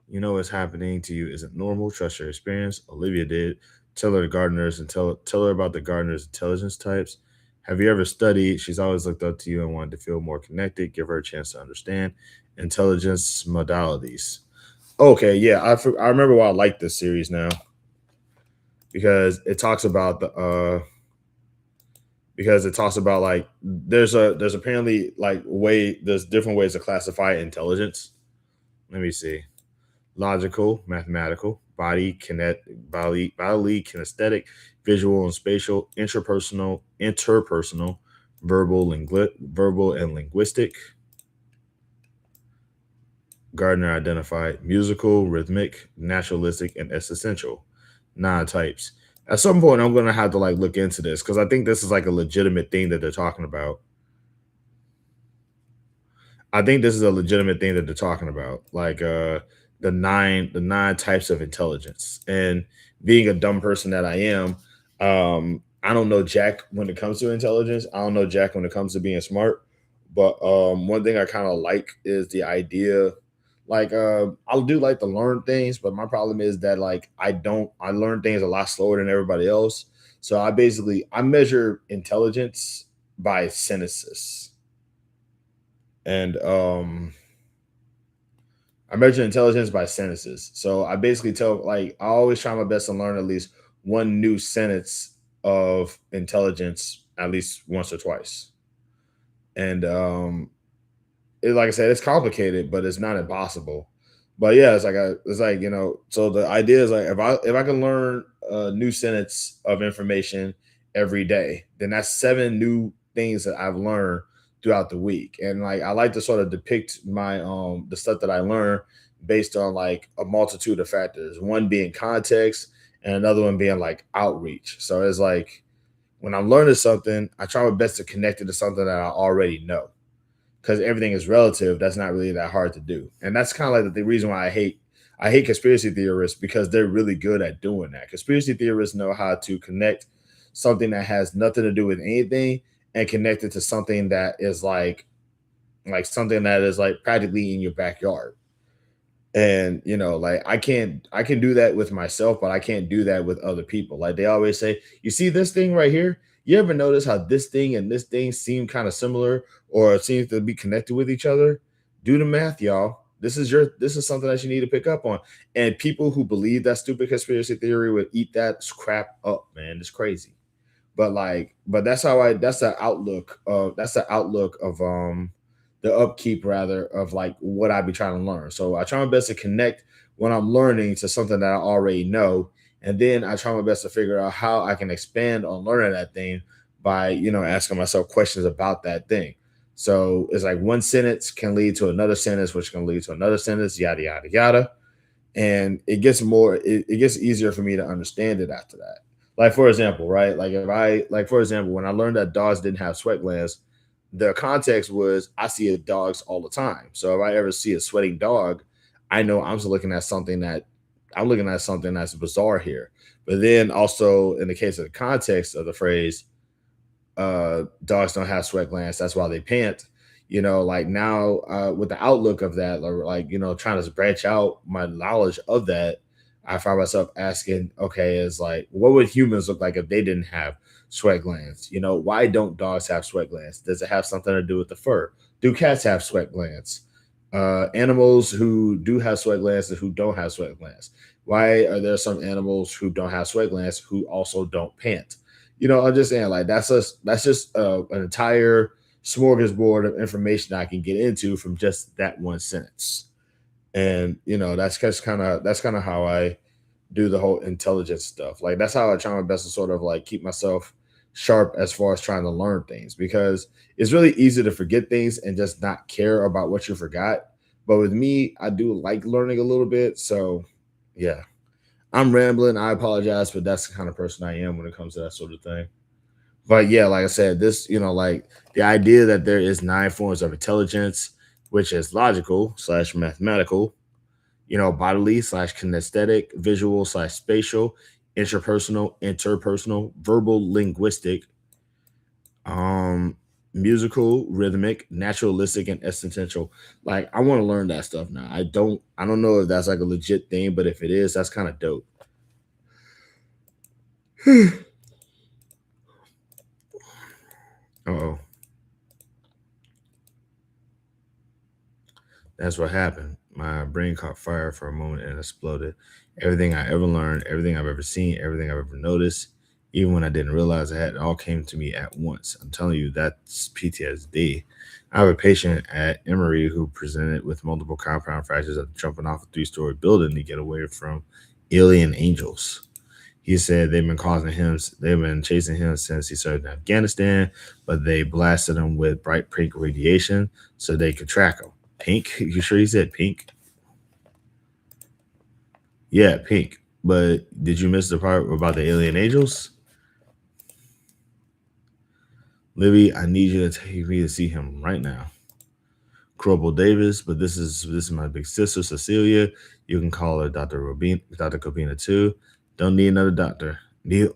What's happening to you isn't normal. Trust your experience. Olivia did. Tell her the gardeners and tell her about the gardeners' intelligence types. Have you ever studied? She's always looked up to you and wanted to feel more connected. Give her a chance to understand intelligence modalities. Okay, yeah, I remember why I like this series now because it talks about like there's apparently like there's different ways to classify intelligence. Let me see. Logical, mathematical, bodily, kinesthetic, visual and spatial, interpersonal, verbal and linguistic. Gardner identified musical, rhythmic, naturalistic, and existential. 9 types. At some point, I'm going to have to like look into this because I think this is like a legitimate thing that they're talking about. Like the nine types of intelligence. And being a dumb person that I am, I don't know jack when it comes to intelligence. I don't know jack when it comes to being smart. But one thing I kind of like is the idea. Like I do like to learn things, but my problem is that like I learn things a lot slower than everybody else. So I measure intelligence by sentences. And I measure intelligence by sentences. So I basically I always try my best to learn at least one new sentence of intelligence at least once or twice. And like I said, it's complicated, but it's not impossible. But yeah, it's like so the idea is like if I can learn a new sentence of information every day, then that's 7 new things that I've learned throughout the week. And like I like to sort of depict my the stuff that I learn based on like a multitude of factors. One being context and another one being like outreach. So it's like when I'm learning something, I try my best to connect it to something that I already know. Because everything is relative, that's not really that hard to do. And that's kind of like the reason why I hate conspiracy theorists, because they're really good at doing that. Conspiracy theorists know how to connect something that has nothing to do with anything and connect it to something that is like something that is like practically in your backyard. And like I can do that with myself, but I can't do that with other people. Like they always say, you see this thing right here? You ever notice how this thing and this thing seem kind of similar or seem to be connected with each other? Do the math, y'all. This is something that you need to pick up on. And people who believe that stupid conspiracy theory would eat that crap up, man. It's crazy. But that's the outlook of the upkeep rather of like what I be trying to learn. So I try my best to connect when I'm learning to something that I already know. And then I try my best to figure out how I can expand on learning that thing by, asking myself questions about that thing. So it's like one sentence can lead to another sentence, which can lead to another sentence, yada, yada, yada. And it gets easier for me to understand it after that. Like, for example, right? For example, when I learned that dogs didn't have sweat glands, the context was I see dogs all the time. So if I ever see a sweating dog, I know I'm looking at something that's bizarre here. But then also in the case of the context of the phrase, dogs don't have sweat glands, that's why they pant. Like now with the outlook of that, or trying to branch out my knowledge of that, I find myself asking, okay, is like, what would humans look like if they didn't have sweat glands? Why don't dogs have sweat glands? Does it have something to do with the fur? Do cats have sweat glands? Animals who do have sweat glands and who don't have sweat glands. Why are there some animals who don't have sweat glands who also don't pant? I'm just saying, like, that's just an entire smorgasbord of information I can get into from just that one sentence. And that's kind of how I do the whole intelligence stuff. Like that's how I try my best to sort of like keep myself sharp as far as trying to learn things, because it's really easy to forget things and just not care about what you forgot. But with me, I do like learning a little bit. So yeah, I'm rambling. I apologize, but that's the kind of person I am when it comes to that sort of thing. But yeah, like I said, this, like the idea that there is 9 forms of intelligence, which is logical / mathematical, bodily / kinesthetic, visual / spatial, interpersonal, verbal, linguistic, musical, rhythmic, naturalistic, and existential. Like I want to learn that stuff now. I don't know if that's like a legit thing, but if it is, that's kind of dope. Oh, that's what happened. My brain caught fire for a moment and exploded. Everything I ever learned, everything I've ever seen, everything I've ever noticed, even when I didn't realize I had, it all came to me at once. I'm telling you, that's PTSD. I have a patient at Emory who presented with multiple compound fractures after jumping off a 3-story building to get away from alien angels. He said they've been chasing him since he served in Afghanistan, but they blasted him with bright pink radiation so they could track him. Pink? You sure he said pink? Yeah, pink. But did you miss the part about the alien angels? Libby, I need you to take me to see him right now. Corporal Davis, but this is my big sister, Cecilia. You can call her Dr. Copina too. Don't need another doctor. Need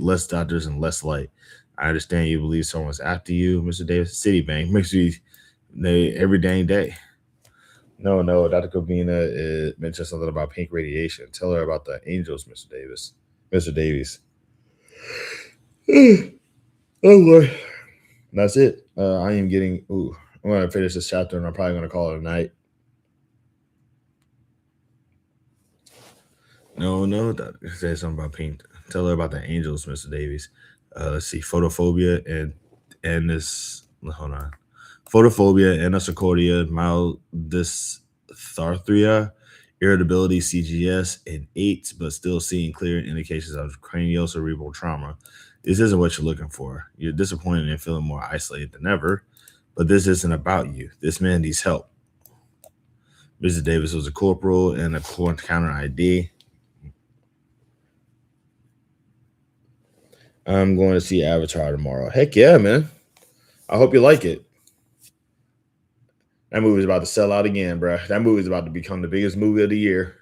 less doctors and less light. I understand you believe someone's after you, Mr. Davis. Citibank makes you every dang day. No, Dr. Copina mentioned something about pink radiation. Tell her about the angels, Mr. Davis. Mr. Davies. Oh Lord. That's it. I am getting. I'm going to finish this chapter, and I'm probably going to call it a night. No. Say something about pink. Tell her about the angels, Mr. Davies. Let's see. Photophobia and this. Hold on. Photophobia, anisocoria, mild dysarthria, irritability, CGS, and 8, but still seeing clear indications of craniocerebral trauma. This isn't what you're looking for. You're disappointed and feeling more isolated than ever, but this isn't about you. This man needs help. Mr. Davis was a corporal and a counter ID. I'm going to see Avatar tomorrow. Heck yeah, man. I hope you like it. That movie's about to sell out again, bro. That movie's about to become the biggest movie of the year.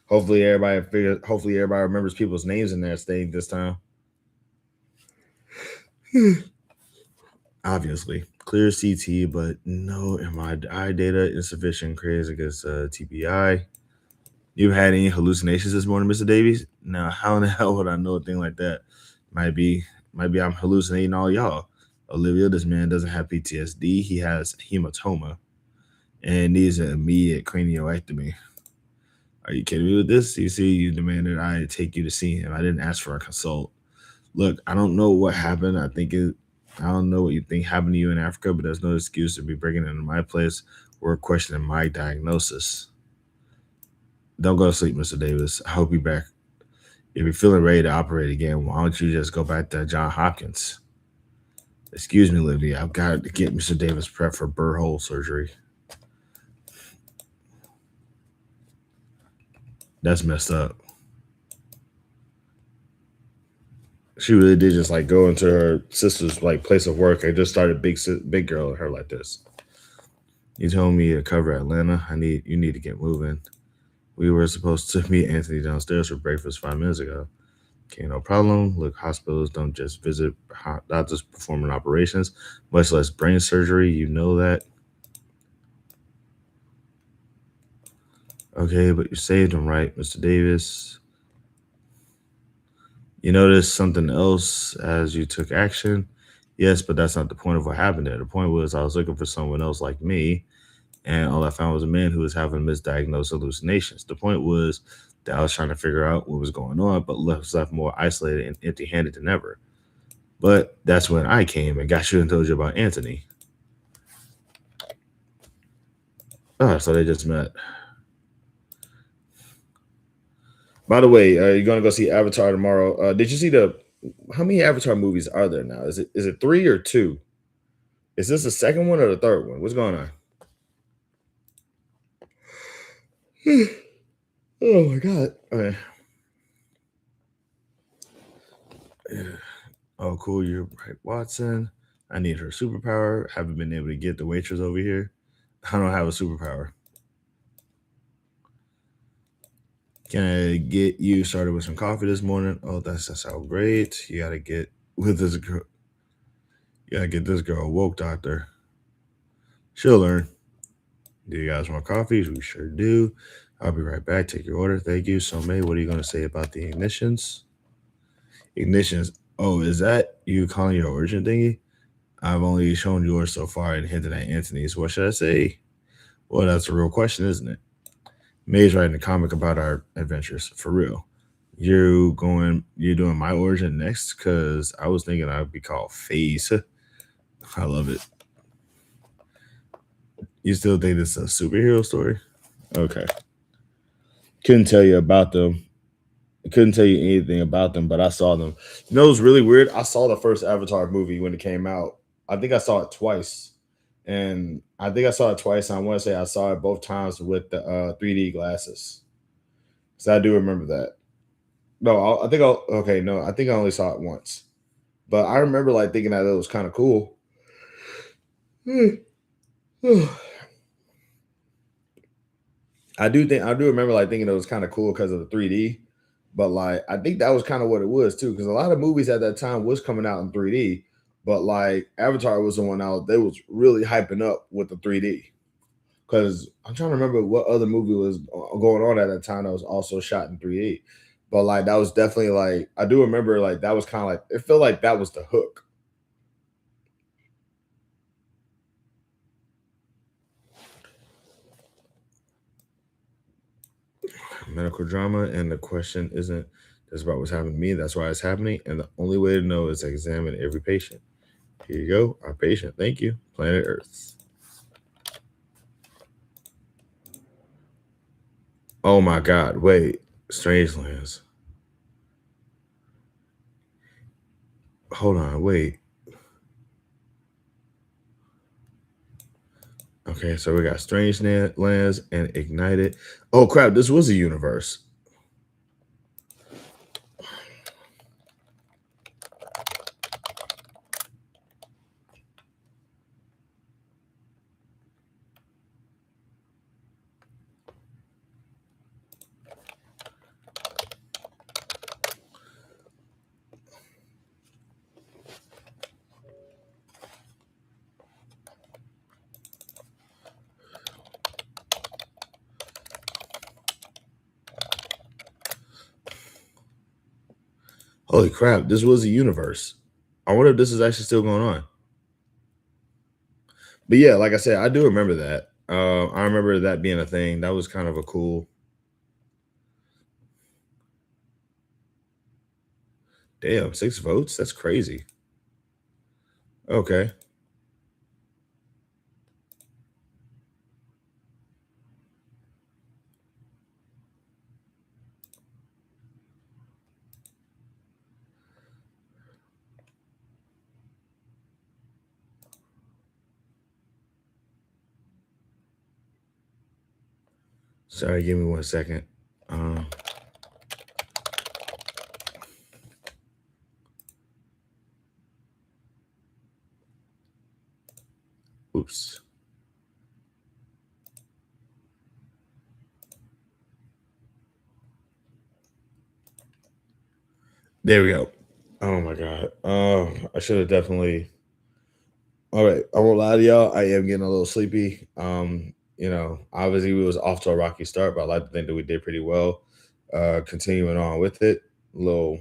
Hopefully everybody remembers people's names in there staying this time. Obviously, clear CT, but no MRI data insufficient. Crazy against TBI. You had any hallucinations this morning, Mr. Davies? Now, how in the hell would I know a thing like that? Might be I'm hallucinating all y'all. Olivia, this man doesn't have PTSD. He has hematoma and needs an immediate craniectomy. Are you kidding me with this? You see, you demanded I take you to see him. I didn't ask for a consult. Look, I don't know what happened. I don't know what you think happened to you in Africa, but there's no excuse to be breaking into my place or questioning my diagnosis. Don't go to sleep, Mr. Davis. I hope you're back. If you're feeling ready to operate again, why don't you just go back to Johns Hopkins? Excuse me, Livy. I've got to get Mr. Davis prepped for burr hole surgery. That's messed up. She really did just like go into her sister's like place of work and just started big girl her like this. You told me to cover Atlanta. You need to get moving. We were supposed to meet Anthony downstairs for breakfast 5 minutes ago. Okay, no problem. Look, hospitals don't just visit doctors performing operations, much less brain surgery. You know that. Okay, but you saved him, right, Mr. Davis? You noticed something else as you took action? Yes, but that's not the point of what happened there. The point was I was looking for someone else like me, and all I found was a man who was having misdiagnosed hallucinations. The point was that I was trying to figure out what was going on, but was left more isolated and empty-handed than ever. But that's when I came and got you and told you about Anthony. Oh, so they just met. By the way, you're going to go see Avatar tomorrow. Did you see how many Avatar movies are there now? Is it 3 or 2? Is this the second one or the third one? What's going on? Oh my God. Okay. Oh, cool. You're right, Watson. I need her superpower. Haven't been able to get the waitress over here. I don't have a superpower. Can I get you started with some coffee this morning? Oh, that sounds great. You gotta get with this girl. You gotta get this girl a woke doctor. She'll learn. Do you guys want coffees? We sure do. I'll be right back. Take your order. Thank you. So, May, what are you gonna say about the ignitions? Ignitions. Oh, is that you calling your origin thingy? I've only shown yours so far and hinted at Anthony's. What should I say? Well, that's a real question, isn't it? May's writing a comic about our adventures for real. You're doing my origin next because I was thinking I'd be called Phase. I love it. You still think this is a superhero story? Okay. Couldn't tell you about them. I couldn't tell you anything about them, but I saw them. You know, it was really weird. I saw the first Avatar movie when it came out. I think I saw it twice. And I think I saw it twice. And I want to say I saw it both times with the 3D glasses. So I do remember that. No, I think I think I only saw it once. But I remember like thinking that it was kind of cool. I do remember like thinking it was kind of cool because of the 3D, but like I think that was kind of what it was too, because a lot of movies at that time was coming out in 3D, but like Avatar was the one out they was really hyping up with the 3D. Because I'm trying to remember what other movie was going on at that time that was also shot in 3D, but like that was definitely like I do remember like that was kind of like it felt like that was the hook. Medical drama, and the question isn't just about what's happening to me, that's why it's happening, and the only way to know is to examine every patient. Here you go, our patient. Thank you, planet Earth. Oh my god, wait, Strangelands. Hold on, wait. Okay, so we got Strangelands and Ignited. Oh crap, this was a universe. Holy crap, this was a universe. I wonder if this is actually still going on. But yeah, like I said, I do remember that. I remember that being a thing. That was kind of a cool. Damn, 6 votes? That's crazy. Okay. Sorry, give me 1 second. Oops. There we go. Oh my god. I should have definitely. All right, I won't lie to y'all. I am getting a little sleepy. Obviously we was off to a rocky start, but I like to think that we did pretty well. Continuing on with it, a little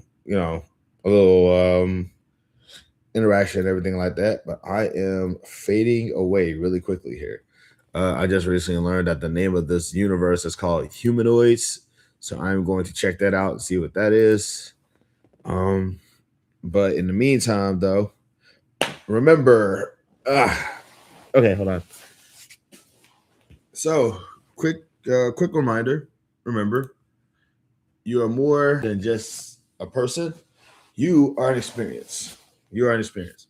interaction and everything like that. But I am fading away really quickly here. I just recently learned that the name of this universe is called Humanoids, so I'm going to check that out and see what that is. But in the meantime, though, remember. Okay, hold on. So, quick reminder. Remember, you are more than just a person. You are an experience. You are an experience.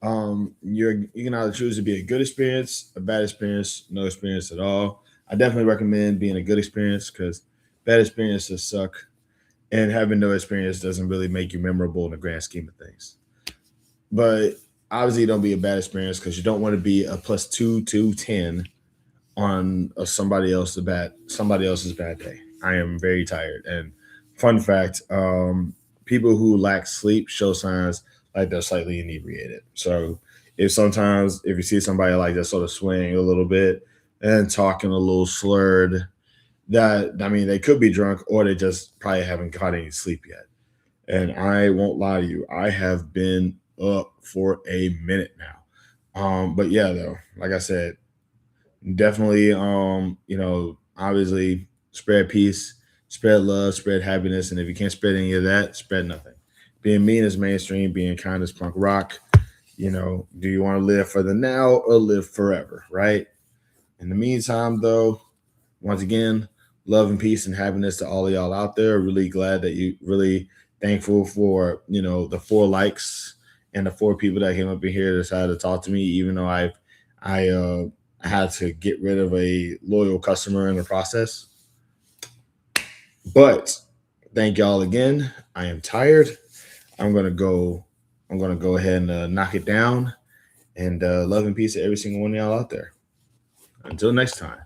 You can either choose to be a good experience, a bad experience, no experience at all. I definitely recommend being a good experience because bad experiences suck, and having no experience doesn't really make you memorable in the grand scheme of things. But obviously, don't be a bad experience because you don't want to be a +2 to 10 on somebody else's bad day. I am very tired. And fun fact, people who lack sleep show signs like they're slightly inebriated. So if you see somebody like that sort of swaying a little bit and talking a little slurred, they could be drunk or they just probably haven't got any sleep yet. And I won't lie to you, I have been up for a minute now. But yeah, though, like I said, definitely, obviously spread peace, spread love, spread happiness. And if you can't spread any of that, spread nothing. Being mean is mainstream, being kind is punk rock. Do you want to live for the now or live forever, right? In the meantime, though, once again, love and peace and happiness to all of y'all out there. Really glad that you really thankful for, the 4 likes and the 4 people that came up in here decided to talk to me, even though I had to get rid of a loyal customer in the process. But thank y'all again. I am tired. I'm gonna go ahead and knock it down. And love and peace to every single one of y'all out there. Until next time.